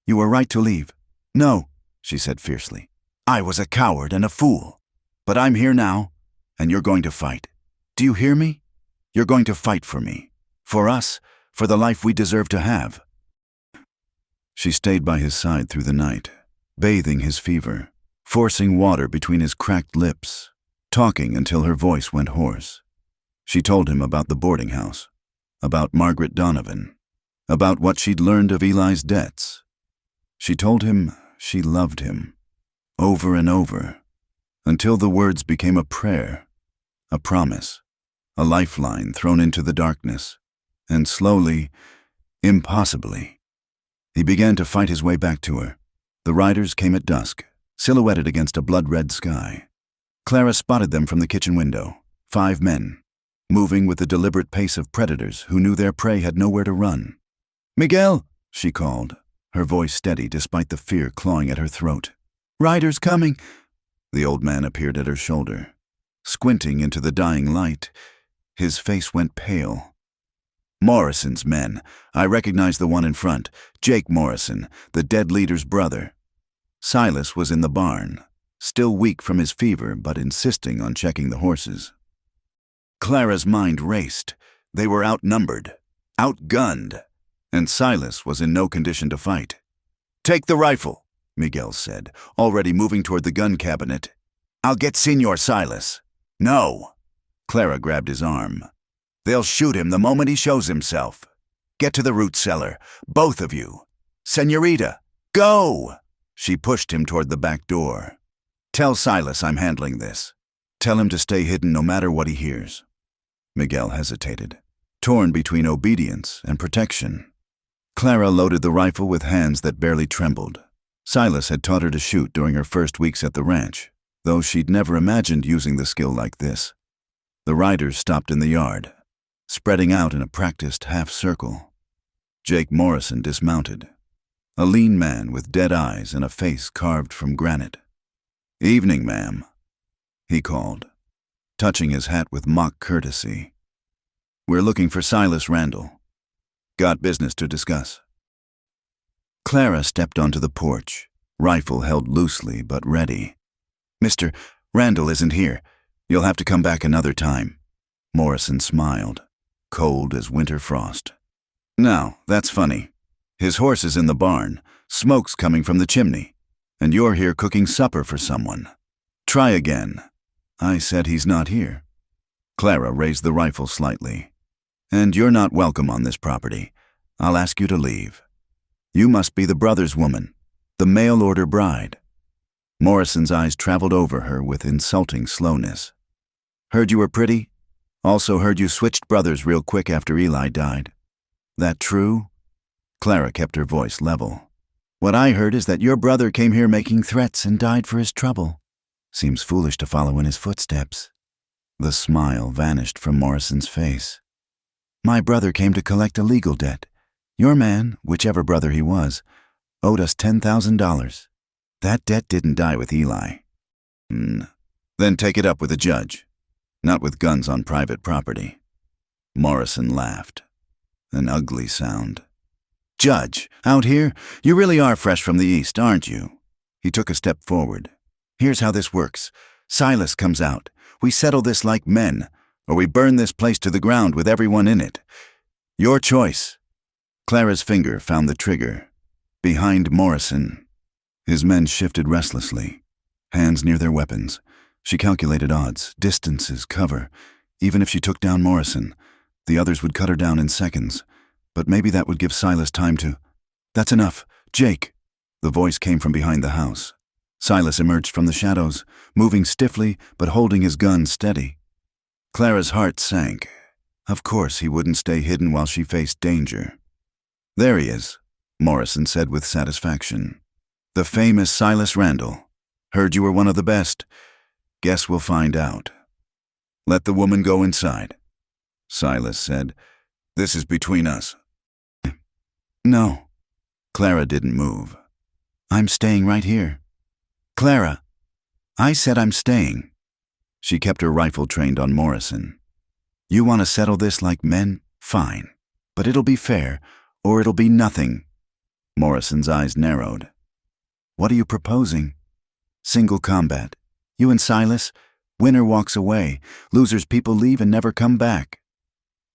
"You were right to leave." "No," she said fiercely. "I was a coward and a fool. But I'm here now, and you're going to fight. Do you hear me? You're going to fight for me. For us, for the life we deserve to have." She stayed by his side through the night, bathing his fever, forcing water between his cracked lips, talking until her voice went hoarse. She told him about the boarding house, about Margaret Donovan, about what she'd learned of Eli's debts. She told him she loved him, over and over, until the words became a prayer, a promise, a lifeline thrown into the darkness, and slowly, impossibly, he began to fight his way back to her. The riders came at dusk, silhouetted against a blood-red sky. Clara spotted them from the kitchen window, 5 men, moving with the deliberate pace of predators who knew their prey had nowhere to run. "Miguel!" she called, her voice steady despite the fear clawing at her throat. "Riders coming!" The old man appeared at her shoulder. Squinting into the dying light, his face went pale. "Morrison's men. I recognize the one in front, Jake Morrison, the dead leader's brother." Silas was in the barn, still weak from his fever but insisting on checking the horses. Clara's mind raced. They were outnumbered, outgunned, and Silas was in no condition to fight. "Take the rifle," Miguel said, already moving toward the gun cabinet. "I'll get Señor Silas." "No." Clara grabbed his arm. "They'll shoot him the moment he shows himself. Get to the root cellar, both of you. Señorita, go!" She pushed him toward the back door. "Tell Silas I'm handling this. Tell him to stay hidden no matter what he hears." Miguel hesitated, torn between obedience and protection. Clara loaded the rifle with hands that barely trembled. Silas had taught her to shoot during her first weeks at the ranch, though she'd never imagined using the skill like this. The riders stopped in the yard, spreading out in a practiced half-circle. Jake Morrison dismounted, a lean man with dead eyes and a face carved from granite. "Evening, ma'am," he called, touching his hat with mock courtesy. We're looking for Silas Randall. Got business to discuss. Clara stepped onto the porch, rifle held loosely but ready. Mr. Randall isn't here. You'll have to come back another time. Morrison smiled, cold as winter frost. Now, that's funny. His horse is in the barn, smoke's coming from the chimney, and you're here cooking supper for someone. Try again. I said he's not here. Clara raised the rifle slightly. And you're not welcome on this property. I'll ask you to leave. You must be the brother's woman, the mail-order bride. Morrison's eyes traveled over her with insulting slowness. Heard you were pretty? Also heard you switched brothers real quick after Eli died. That true? Clara kept her voice level. What I heard is that your brother came here making threats and died for his trouble. Seems foolish to follow in his footsteps. The smile vanished from Morrison's face. My brother came to collect a legal debt. Your man, whichever brother he was, owed us $10,000. That debt didn't die with Eli. Then take it up with the judge. Not with guns on private property. Morrison laughed. An ugly sound. Judge, out here? You really are fresh from the east, aren't you? He took a step forward. Here's how this works. Silas comes out. We settle this like men, or we burn this place to the ground with everyone in it. Your choice. Clara's finger found the trigger. Behind Morrison. His men shifted restlessly, hands near their weapons. She calculated odds, distances, cover. Even if she took down Morrison, the others would cut her down in seconds. But maybe that would give Silas time to... That's enough. Jake. The voice came from behind the house. Silas emerged from the shadows, moving stiffly but holding his gun steady. Clara's heart sank. Of course he wouldn't stay hidden while she faced danger. There he is, Morrison said with satisfaction. The famous Silas Randall. Heard you were one of the best. Guess we'll find out. Let the woman go inside. Silas said, This is between us. No. Clara didn't move. I'm staying right here. Clara, I said I'm staying. She kept her rifle trained on Morrison. You want to settle this like men? Fine. But it'll be fair, or it'll be nothing. Morrison's eyes narrowed. What are you proposing? Single combat. You and Silas. Winner walks away. Losers people leave and never come back.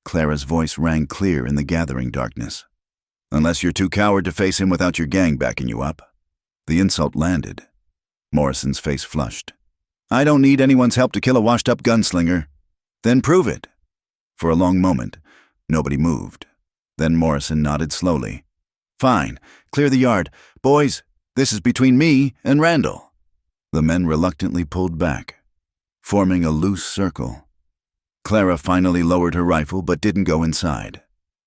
Clara's voice rang clear in the gathering darkness. Unless you're too coward to face him without your gang backing you up. The insult landed. Morrison's face flushed. I don't need anyone's help to kill a washed-up gunslinger. Then prove it. For a long moment, nobody moved. Then Morrison nodded slowly. Fine, clear the yard. Boys, this is between me and Randall. The men reluctantly pulled back, forming a loose circle. Clara finally lowered her rifle but didn't go inside.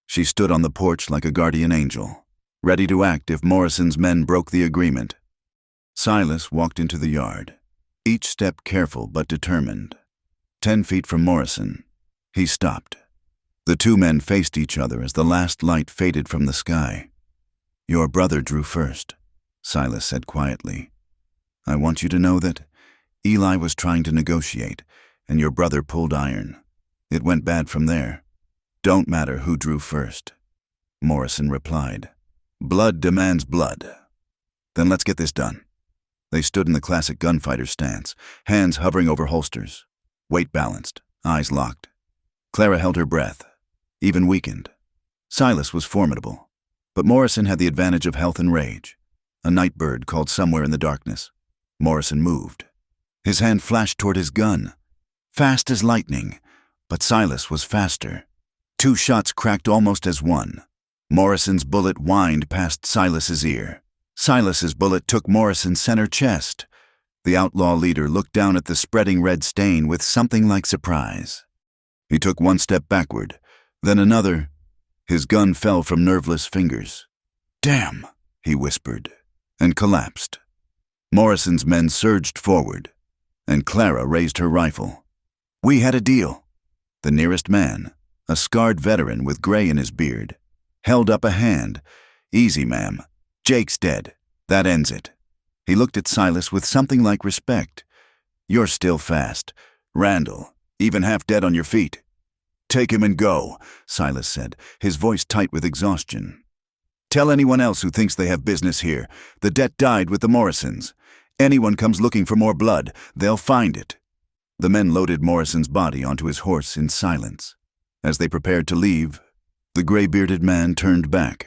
She stood on the porch like a guardian angel, ready to act if Morrison's men broke the agreement. Silas walked into the yard, each step careful but determined. 10 feet from Morrison, he stopped. The two men faced each other as the last light faded from the sky. Your brother drew first, Silas said quietly. I want you to know that Eli was trying to negotiate, and your brother pulled iron. It went bad from there. Don't matter who drew first. Morrison replied. Blood demands blood. Then let's get this done. They stood in the classic gunfighter stance, hands hovering over holsters, weight balanced, eyes locked. Clara held her breath, even weakened. Silas was formidable, but Morrison had the advantage of health and rage. A night bird called somewhere in the darkness. Morrison moved. His hand flashed toward his gun, fast as lightning, but Silas was faster. 2 shots cracked almost as one. Morrison's bullet whined past Silas's ear. Silas's bullet took Morrison's center chest. The outlaw leader looked down at the spreading red stain with something like surprise. He took 1 step backward, then another. His gun fell from nerveless fingers. Damn, he whispered, and collapsed. Morrison's men surged forward, and Clara raised her rifle. We had a deal. The nearest man, a scarred veteran with gray in his beard, held up a hand. Easy, ma'am. Jake's dead. That ends it. He looked at Silas with something like respect. You're still fast. Randall, even half dead on your feet. Take him and go, Silas said, his voice tight with exhaustion. Tell anyone else who thinks they have business here. The debt died with the Morrisons. Anyone comes looking for more blood, they'll find it. The men loaded Morrison's body onto his horse in silence. As they prepared to leave, the gray-bearded man turned back.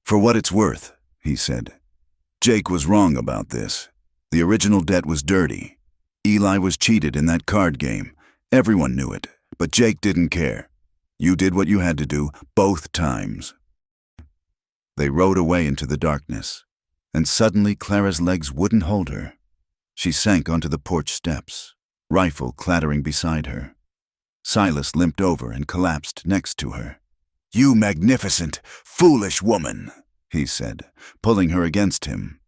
For what it's worth, he said. Jake was wrong about this. The original debt was dirty. Eli was cheated in that card game. Everyone knew it, but Jake didn't care. You did what you had to do, both times. They rode away into the darkness, and suddenly Clara's legs wouldn't hold her. She sank onto the porch steps, rifle clattering beside her. Silas limped over and collapsed next to her. You magnificent, foolish woman, he said, pulling her against him.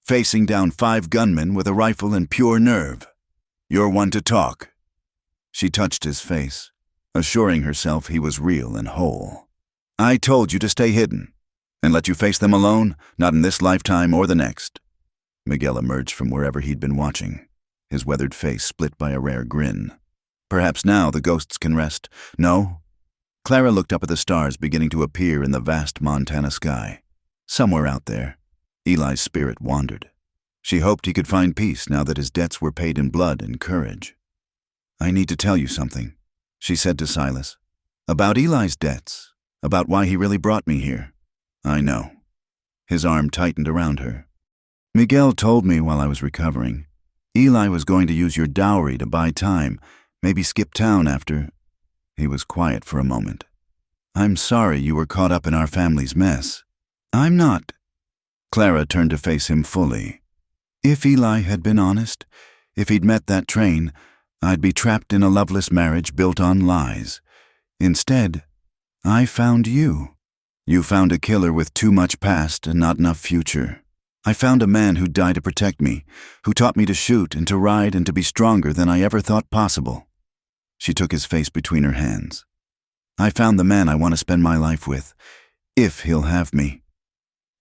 Facing down 5 gunmen with a rifle and pure nerve. You're one to talk. She touched his face, assuring herself he was real and whole. I told you to stay hidden, and let you face them alone, not in this lifetime or the next. Miguel emerged from wherever he'd been watching, his weathered face split by a rare grin. Perhaps now the ghosts can rest. No? Clara looked up at the stars beginning to appear in the vast Montana sky. Somewhere out there, Eli's spirit wandered. She hoped he could find peace now that his debts were paid in blood and courage. I need to tell you something, she said to Silas. About Eli's debts, about why he really brought me here. I know. His arm tightened around her. Miguel told me while I was recovering. Eli was going to use your dowry to buy time, maybe skip town after. He was quiet for a moment. I'm sorry you were caught up in our family's mess. I'm not. Clara turned to face him fully. If Eli had been honest, if he'd met that train, I'd be trapped in a loveless marriage built on lies. Instead, I found you. You found a killer with too much past and not enough future. I found a man who'd die to protect me, who taught me to shoot and to ride and to be stronger than I ever thought possible. She took his face between her hands. I found the man I want to spend my life with, if he'll have me.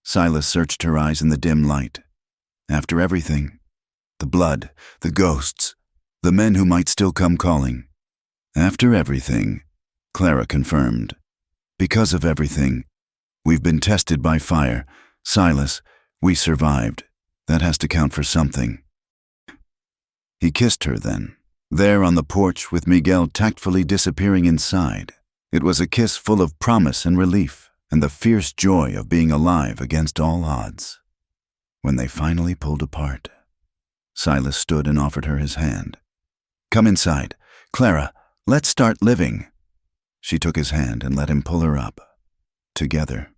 Silas searched her eyes in the dim light. After everything, the blood, the ghosts, the men who might still come calling. After everything, Clara confirmed. Because of everything, we've been tested by fire. Silas, we survived. That has to count for something. He kissed her then, there on the porch with Miguel tactfully disappearing inside. It was a kiss full of promise and relief, and the fierce joy of being alive against all odds. When they finally pulled apart, Silas stood and offered her his hand. Come inside. Clara, let's start living. She took his hand and let him pull her up. Together,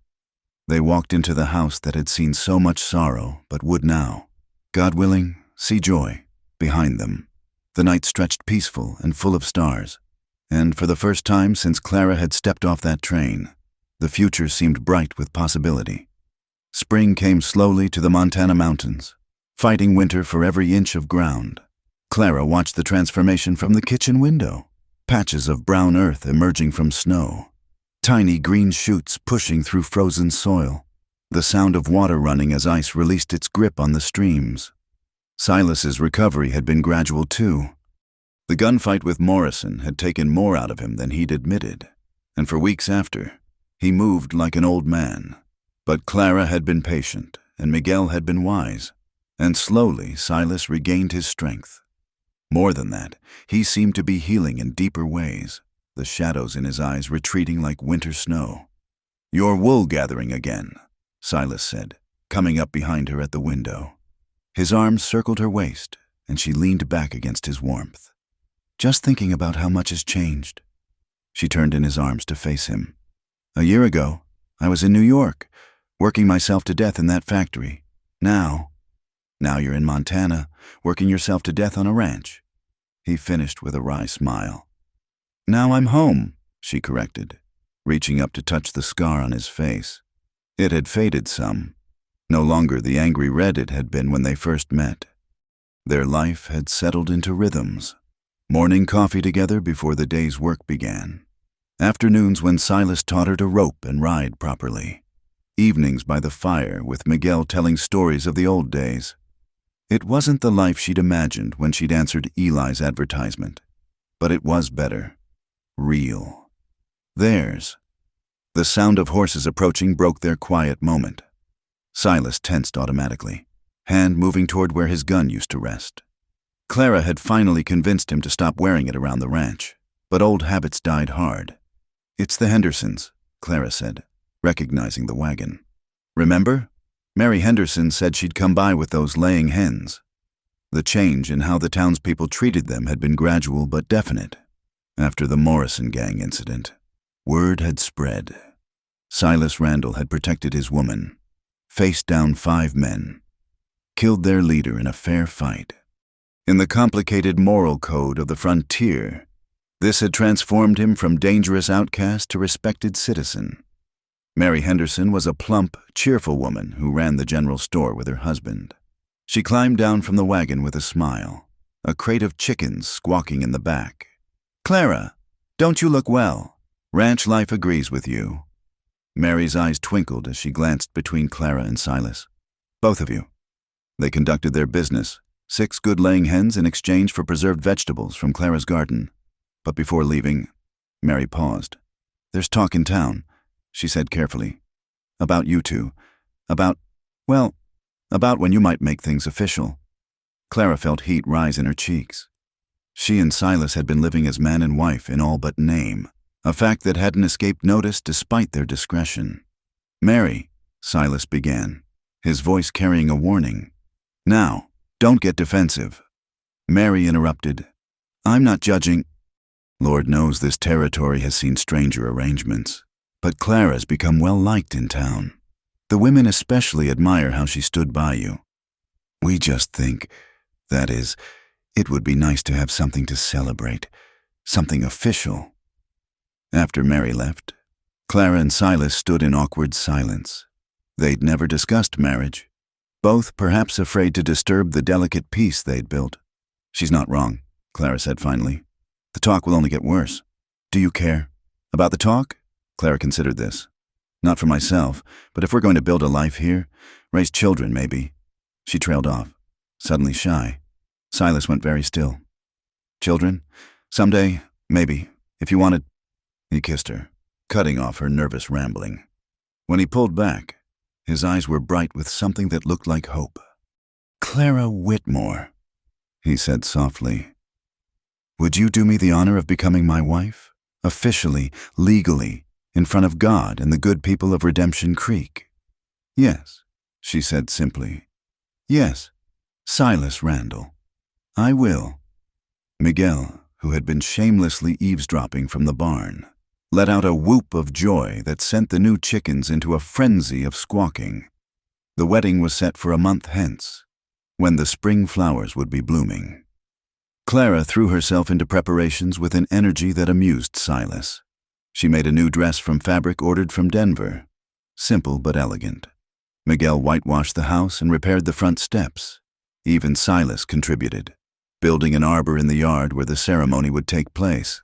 they walked into the house that had seen so much sorrow, but would now, God willing, see joy behind them. The night stretched peaceful and full of stars, and for the first time since Clara had stepped off that train, the future seemed bright with possibility. Spring came slowly to the Montana mountains, fighting winter for every inch of ground. Clara watched the transformation from the kitchen window, patches of brown earth emerging from snow, tiny green shoots pushing through frozen soil, the sound of water running as ice released its grip on the streams. Silas's recovery had been gradual too. The gunfight with Morrison had taken more out of him than he'd admitted, and for weeks after, he moved like an old man. But Clara had been patient, and Miguel had been wise, and slowly Silas regained his strength. More than that, he seemed to be healing in deeper ways, the shadows in his eyes retreating like winter snow. You're wool gathering again, Silas said, coming up behind her at the window. His arms circled her waist, and she leaned back against his warmth. Just thinking about how much has changed. She turned in his arms to face him. A year ago, I was in New York, working myself to death in that factory. Now you're in Montana, working yourself to death on a ranch. He finished with a wry smile. Now I'm home, she corrected, reaching up to touch the scar on his face. It had faded some, no longer the angry red it had been when they first met. Their life had settled into rhythms. Morning coffee together before the day's work began. Afternoons when Silas taught her to rope and ride properly. Evenings by the fire with Miguel telling stories of the old days. It wasn't the life she'd imagined when she'd answered Eli's advertisement, but it was better. Real. Theirs. The sound of horses approaching broke their quiet moment. Silas tensed automatically, hand moving toward where his gun used to rest. Clara had finally convinced him to stop wearing it around the ranch, but old habits died hard. "It's the Hendersons," Clara said, recognizing the wagon. "Remember? Mary Henderson said she'd come by with those laying hens." The change in how the townspeople treated them had been gradual but definite. After the Morrison gang incident, word had spread. Silas Randall had protected his woman, faced down 5 men, killed their leader in a fair fight. In the complicated moral code of the frontier, this had transformed him from dangerous outcast to respected citizen. Mary Henderson was a plump, cheerful woman who ran the general store with her husband. She climbed down from the wagon with a smile, a crate of chickens squawking in the back. "Clara, don't you look well? Ranch life agrees with you." Mary's eyes twinkled as she glanced between Clara and Silas. "Both of you." They conducted their business, 6 good laying hens in exchange for preserved vegetables from Clara's garden. But before leaving, Mary paused. "There's talk in town," she said carefully. "About you two. About when you might make things official." Clara felt heat rise in her cheeks. She and Silas had been living as man and wife in all but name, a fact that hadn't escaped notice despite their discretion. "Mary," Silas began, his voice carrying a warning. "Now, don't get defensive." Mary interrupted. "I'm not judging. Lord knows this territory has seen stranger arrangements, but Clara's become well liked in town. The women especially admire how she stood by you. We just think, that is, it would be nice to have something to celebrate, something official." After Mary left, Clara and Silas stood in awkward silence. They'd never discussed marriage, both perhaps afraid to disturb the delicate peace they'd built. "She's not wrong," Clara said finally. "The talk will only get worse. Do you care?" "About the talk?" Clara considered this. "Not for myself, but if we're going to build a life here, raise children maybe." She trailed off, suddenly shy. Silas went very still. "Children? Someday, maybe, if you wanted." He kissed her, cutting off her nervous rambling. When he pulled back, his eyes were bright with something that looked like hope. "Clara Whitmore," he said softly. "Would you do me the honor of becoming my wife? Officially, legally, in front of God and the good people of Redemption Creek?" "Yes," she said simply. "Yes, Silas Randall. I will." Miguel, who had been shamelessly eavesdropping from the barn, let out a whoop of joy that sent the new chickens into a frenzy of squawking. The wedding was set for a month hence, when the spring flowers would be blooming. Clara threw herself into preparations with an energy that amused Silas. She made a new dress from fabric ordered from Denver, simple but elegant. Miguel whitewashed the house and repaired the front steps. Even Silas contributed, building an arbor in the yard where the ceremony would take place.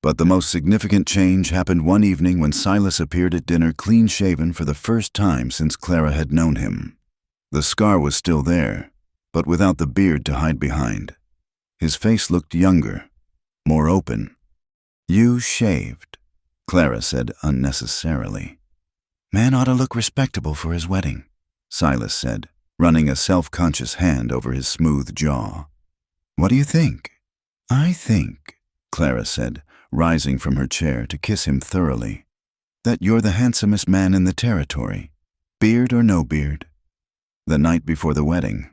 But the most significant change happened one evening when Silas appeared at dinner clean-shaven for the first time since Clara had known him. The scar was still there, but without the beard to hide behind. His face looked younger, more open. "You shaved," Clara said unnecessarily. "Man ought to look respectable for his wedding," Silas said, running a self-conscious hand over his smooth jaw. "What do you think?" "I think," Clara said, rising from her chair to kiss him thoroughly, "that you're the handsomest man in the territory, beard or no beard." The night before the wedding,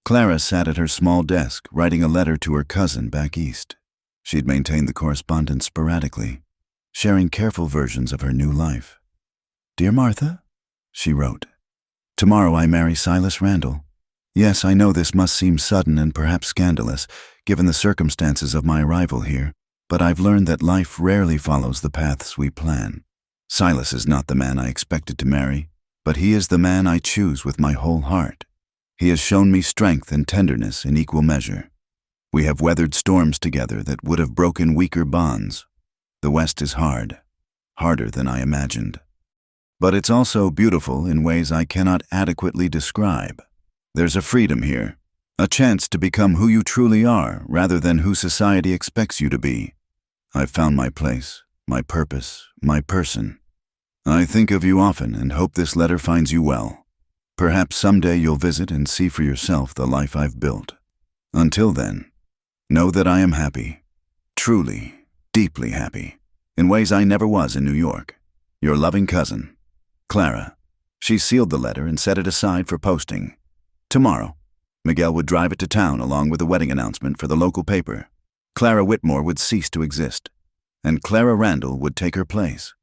Clara sat at her small desk writing a letter to her cousin back east. She'd maintained the correspondence sporadically, sharing careful versions of her new life. "Dear Martha," she wrote, "tomorrow I marry Silas Randall. Yes, I know this must seem sudden and perhaps scandalous, given the circumstances of my arrival here, but I've learned that life rarely follows the paths we plan. Silas is not the man I expected to marry, but he is the man I choose with my whole heart. He has shown me strength and tenderness in equal measure. We have weathered storms together that would have broken weaker bonds. The West is hard, harder than I imagined. But it's also beautiful in ways I cannot adequately describe. There's a freedom here, a chance to become who you truly are rather than who society expects you to be. I've found my place, my purpose, my person. I think of you often and hope this letter finds you well. Perhaps someday you'll visit and see for yourself the life I've built. Until then, know that I am happy, truly, deeply happy, in ways I never was in New York. Your loving cousin, Clara. She sealed the letter and set it aside for posting. Tomorrow, Miguel would drive it to town along with the wedding announcement for the local paper. Clara Whitmore would cease to exist, and Clara Randall would take her place.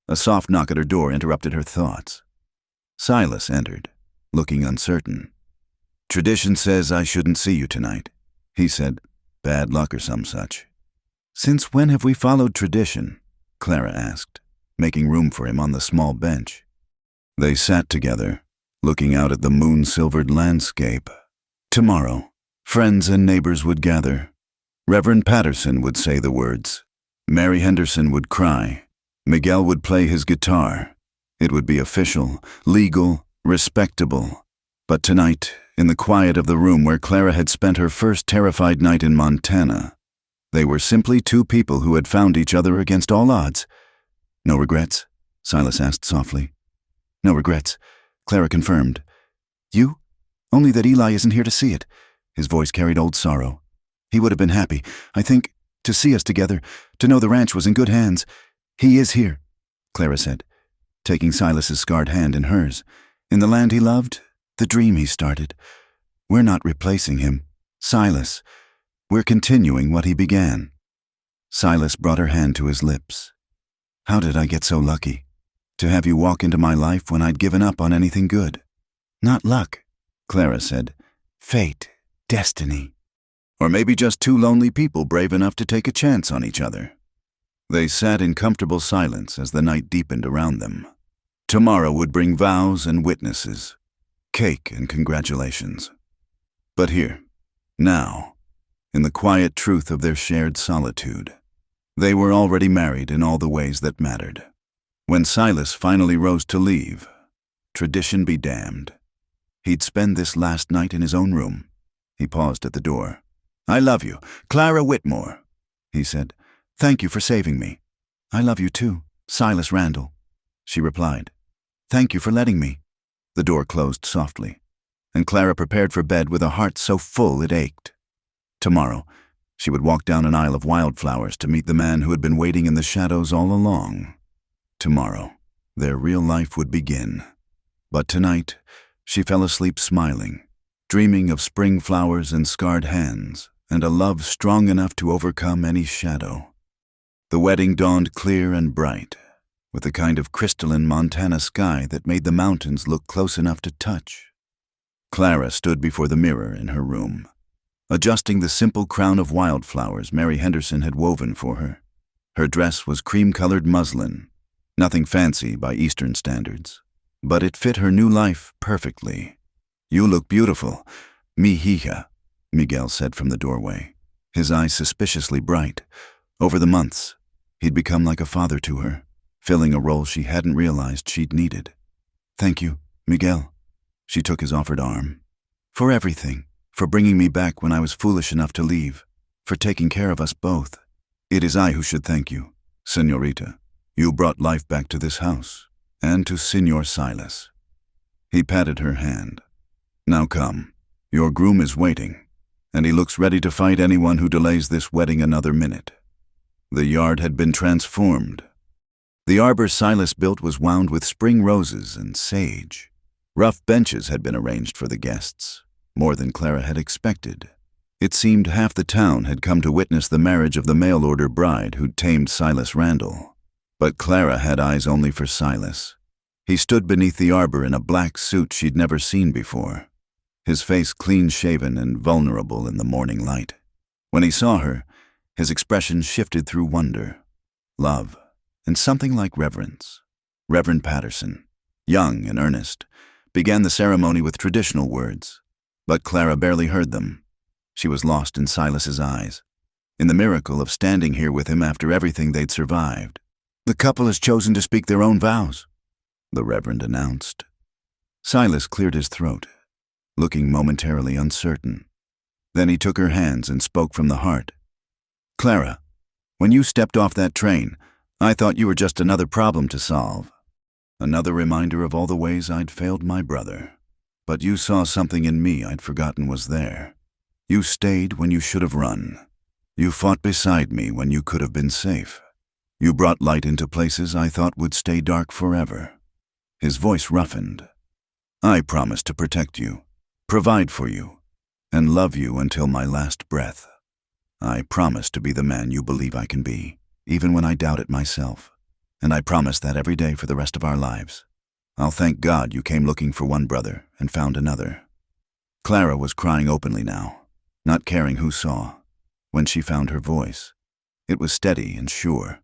A soft knock at her door interrupted her thoughts. Silas entered, looking uncertain. "Tradition says I shouldn't see you tonight," he said. "Bad luck or some such." "Since when have we followed tradition?" Clara asked, making room for him on the small bench. They sat together, looking out at the moon-silvered landscape. Tomorrow, friends and neighbors would gather. Reverend Patterson would say the words. Mary Henderson would cry. Miguel would play his guitar. It would be official, legal, respectable. But tonight, in the quiet of the room where Clara had spent her first terrified night in Montana, they were simply two people who had found each other against all odds. "No regrets?" Silas asked softly. "No regrets," Clara confirmed. "You? Only that Eli isn't here to see it." His voice carried old sorrow. "He would have been happy, I think, to see us together, to know the ranch was in good hands. He is here," Clara said, taking Silas's scarred hand in hers. "In the land he loved, the dream he started. We're not replacing him, Silas. We're continuing what he began." Silas brought her hand to his lips. "How did I get so lucky? To have you walk into my life when I'd given up on anything good." "Not luck," Clara said. "Fate, destiny. Or maybe just two lonely people brave enough to take a chance on each other." They sat in comfortable silence as the night deepened around them. Tomorrow would bring vows and witnesses, cake and congratulations. But here, now, in the quiet truth of their shared solitude, they were already married in all the ways that mattered. When Silas finally rose to leave, tradition be damned. He'd spend this last night in his own room. He paused at the door. "I love you, Clara Whitmore," he said. "Thank you for saving me." "I love you too, Silas Randall," she replied. "Thank you for letting me." The door closed softly, and Clara prepared for bed with a heart so full it ached. Tomorrow, she would walk down an aisle of wildflowers to meet the man who had been waiting in the shadows all along. Tomorrow, their real life would begin. But tonight, she fell asleep smiling, dreaming of spring flowers and scarred hands, and a love strong enough to overcome any shadow. The wedding dawned clear and bright, with the kind of crystalline Montana sky that made the mountains look close enough to touch. Clara stood before the mirror in her room, adjusting the simple crown of wildflowers Mary Henderson had woven for her. Her dress was cream-colored muslin, nothing fancy by Eastern standards, but it fit her new life perfectly. "You look beautiful, mija," Miguel said from the doorway, his eyes suspiciously bright. Over the months, he'd become like a father to her, filling a role she hadn't realized she'd needed. "Thank you, Miguel." She took his offered arm. "For everything, for bringing me back when I was foolish enough to leave, for taking care of us both. It is I who should thank you, Señorita. You brought life back to this house, and to Señor Silas." He patted her hand. "Now come, your groom is waiting, and he looks ready to fight anyone who delays this wedding another minute." The yard had been transformed. The arbor Silas built was wound with spring roses and sage. Rough benches had been arranged for the guests, more than Clara had expected. It seemed half the town had come to witness the marriage of the mail-order bride who'd tamed Silas Randall. But Clara had eyes only for Silas. He stood beneath the arbor in a black suit she'd never seen before, his face clean-shaven and vulnerable in the morning light. When he saw her, his expression shifted through wonder, love, and something like reverence. Reverend Patterson, young and earnest, began the ceremony with traditional words, but Clara barely heard them. She was lost in Silas's eyes, in the miracle of standing here with him after everything they'd survived. "The couple has chosen to speak their own vows," the Reverend announced. Silas cleared his throat, looking momentarily uncertain. Then he took her hands and spoke from the heart. "Clara, when you stepped off that train, I thought you were just another problem to solve. Another reminder of all the ways I'd failed my brother. But you saw something in me I'd forgotten was there. You stayed when you should have run. You fought beside me when you could have been safe. You brought light into places I thought would stay dark forever. His voice roughened. I promised to protect you, provide for you, and love you until my last breath. I promise to be the man you believe I can be, even when I doubt it myself. And I promise that every day for the rest of our lives. I'll thank God you came looking for one brother and found another. Clara was crying openly now, not caring who saw, when she found her voice. It was steady and sure.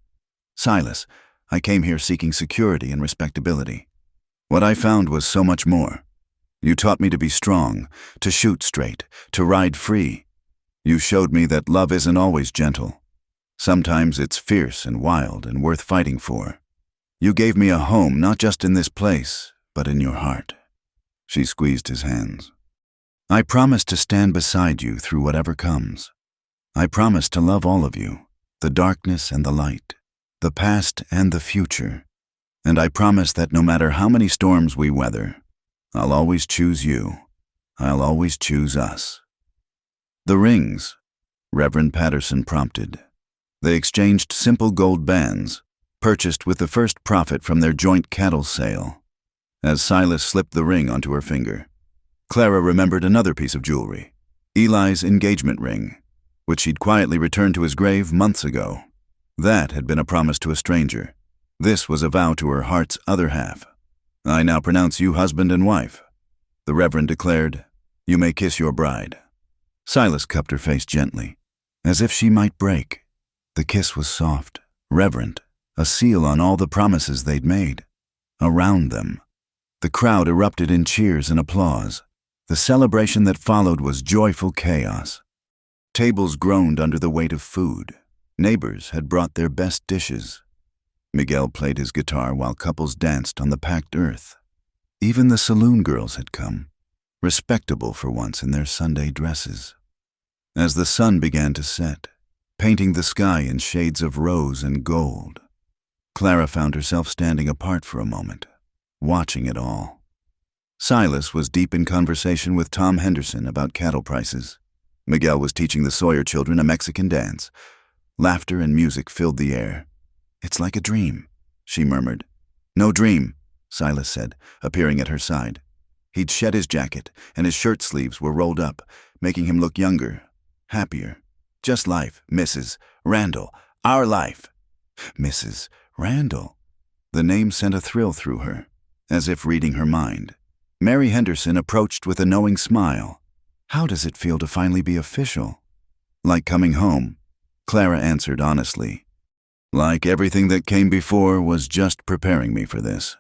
Silas, I came here seeking security and respectability. What I found was so much more. You taught me to be strong, to shoot straight, to ride free. You showed me that love isn't always gentle. Sometimes it's fierce and wild and worth fighting for. You gave me a home not just in this place, but in your heart. She squeezed his hands. I promise to stand beside you through whatever comes. I promise to love all of you, the darkness and the light, the past and the future. And I promise that no matter how many storms we weather, I'll always choose you. I'll always choose us. The rings, Reverend Patterson prompted. They exchanged simple gold bands, purchased with the first profit from their joint cattle sale. As Silas slipped the ring onto her finger, Clara remembered another piece of jewelry, Eli's engagement ring, which she'd quietly returned to his grave months ago. That had been a promise to a stranger. This was a vow to her heart's other half. I now pronounce you husband and wife. The Reverend declared, you may kiss your bride. Silas cupped her face gently, as if she might break. The kiss was soft, reverent, a seal on all the promises they'd made. Around them, the crowd erupted in cheers and applause. The celebration that followed was joyful chaos. Tables groaned under the weight of food. Neighbors had brought their best dishes. Miguel played his guitar while couples danced on the packed earth. Even the saloon girls had come, respectable for once in their Sunday dresses. As the sun began to set, painting the sky in shades of rose and gold, Clara found herself standing apart for a moment, watching it all. Silas was deep in conversation with Tom Henderson about cattle prices. Miguel was teaching the Sawyer children a Mexican dance. Laughter and music filled the air. It's like a dream, she murmured. No dream, Silas said, appearing at her side. He'd shed his jacket, and his shirt sleeves were rolled up, making him look younger, happier. Just life, Mrs. Randall, our life. Mrs. Randall. The name sent a thrill through her, as if reading her mind. Mary Henderson approached with a knowing smile. How does it feel to finally be official? Like coming home, Clara answered honestly. Like everything that came before was just preparing me for this.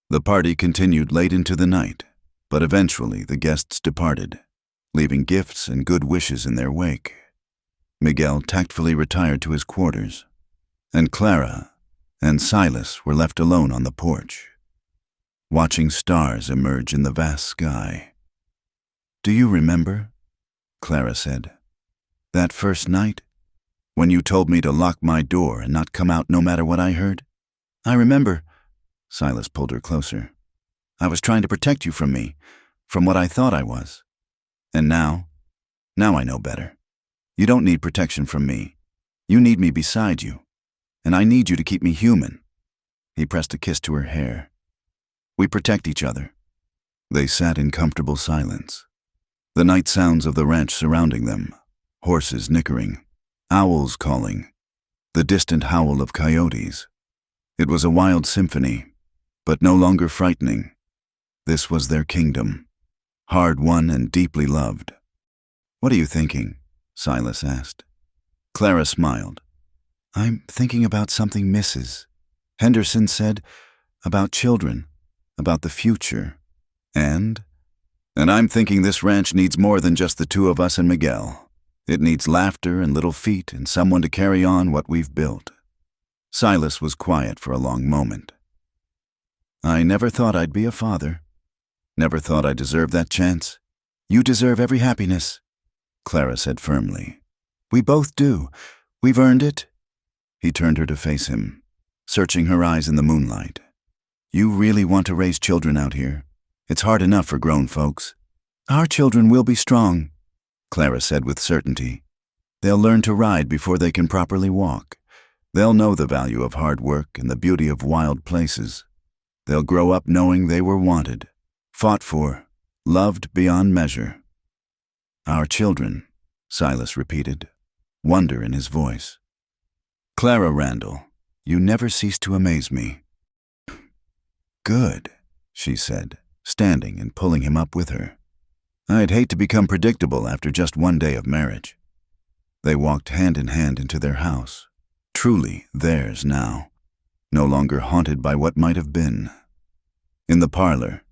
The party continued late into the night, but eventually the guests departed, leaving gifts and good wishes in their wake. Miguel tactfully retired to his quarters, and Clara and Silas were left alone on the porch, watching stars emerge in the vast sky. Do you remember? Clara said. That first night, when you told me to lock my door and not come out no matter what I heard? I remember. Silas pulled her closer. I was trying to protect you from me, from what I thought I was. And now I know better. You don't need protection from me. You need me beside you. And I need you to keep me human. He pressed a kiss to her hair. We protect each other. They sat in comfortable silence. The night sounds of the ranch surrounding them, horses nickering, owls calling, the distant howl of coyotes. It was a wild symphony, but no longer frightening. This was their kingdom, hard-won and deeply loved. What are you thinking? Silas asked. Clara smiled. I'm thinking about something Mrs. Henderson said, about children, about the future. And I'm thinking this ranch needs more than just the two of us and Miguel. It needs laughter and little feet and someone to carry on what we've built. Silas was quiet for a long moment. I never thought I'd be a father. Never thought I deserved that chance. You deserve every happiness, Clara said firmly. We both do. We've earned it. He turned her to face him, searching her eyes in the moonlight. "You really want to raise children out here? It's hard enough for grown folks." "Our children will be strong," Clara said with certainty. "They'll learn to ride before they can properly walk. They'll know the value of hard work and the beauty of wild places. They'll grow up knowing they were wanted, fought for, loved beyond measure." "Our children," Silas repeated, wonder in his voice. "Clara Randall, you never cease to amaze me." "Good," she said, standing and pulling him up with her. "I'd hate to become predictable after just one day of marriage." They walked hand in hand into their house, truly theirs now, no longer haunted by what might have been. In the parlor,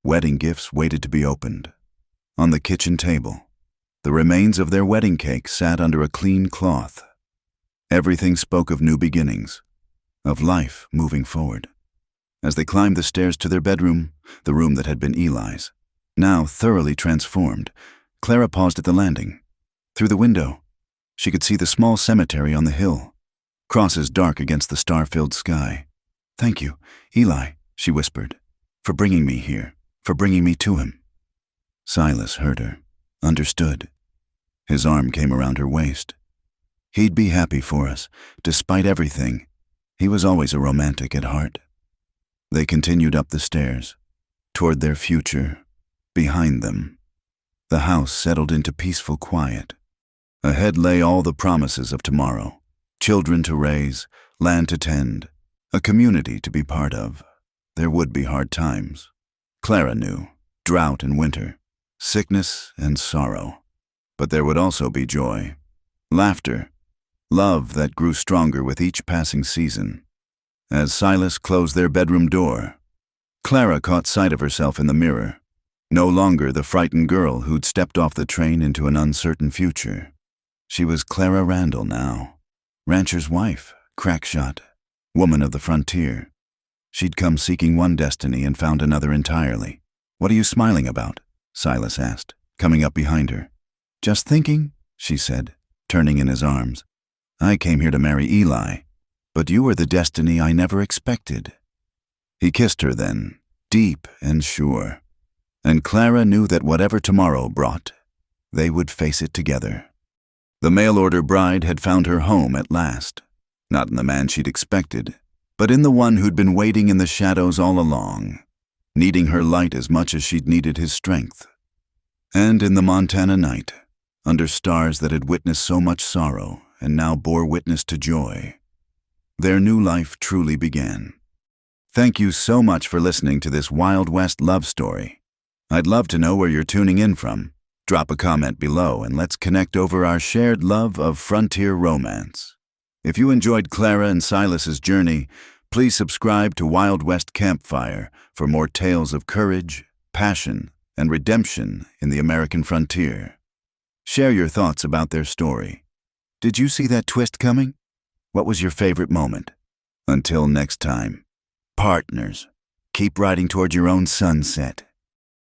wedding gifts waited to be opened. On the kitchen table, the remains of their wedding cake sat under a clean cloth. Everything spoke of new beginnings, of life moving forward. As they climbed the stairs to their bedroom, the room that had been Eli's, now thoroughly transformed, Clara paused at the landing. Through the window, she could see the small cemetery on the hill, crosses dark against the star-filled sky. "Thank you, Eli," she whispered, "for bringing me here, for bringing me to him." Silas heard her, understood. His arm came around her waist. He'd be happy for us, despite everything. He was always a romantic at heart. They continued up the stairs, toward their future, behind them. The house settled into peaceful quiet. Ahead lay all the promises of tomorrow: children to raise, land to tend, a community to be part of. There would be hard times. Clara knew: drought and winter, sickness and sorrow. But there would also be joy, laughter, love that grew stronger with each passing season. As Silas closed their bedroom door, Clara caught sight of herself in the mirror, no longer the frightened girl who'd stepped off the train into an uncertain future. She was Clara Randall now, rancher's wife, crackshot, woman of the frontier. She'd come seeking one destiny and found another entirely. "What are you smiling about?" Silas asked, coming up behind her. "Just thinking," she said, turning in his arms. "I came here to marry Eli, but you were the destiny I never expected." He kissed her then, deep and sure, and Clara knew that whatever tomorrow brought, they would face it together. The mail-order bride had found her home at last, not in the man she'd expected, but in the one who'd been waiting in the shadows all along, needing her light as much as she'd needed his strength. And in the Montana night, under stars that had witnessed so much sorrow and now bore witness to joy, their new life truly began. Thank you so much for listening to this Wild West love story. I'd love to know where you're tuning in from. Drop a comment below and let's connect over our shared love of frontier romance. If you enjoyed Clara and Silas's journey, please subscribe to Wild West Campfire for more tales of courage, passion, and redemption in the American frontier. Share your thoughts about their story. Did you see that twist coming? What was your favorite moment? Until next time, partners, keep riding toward your own sunset.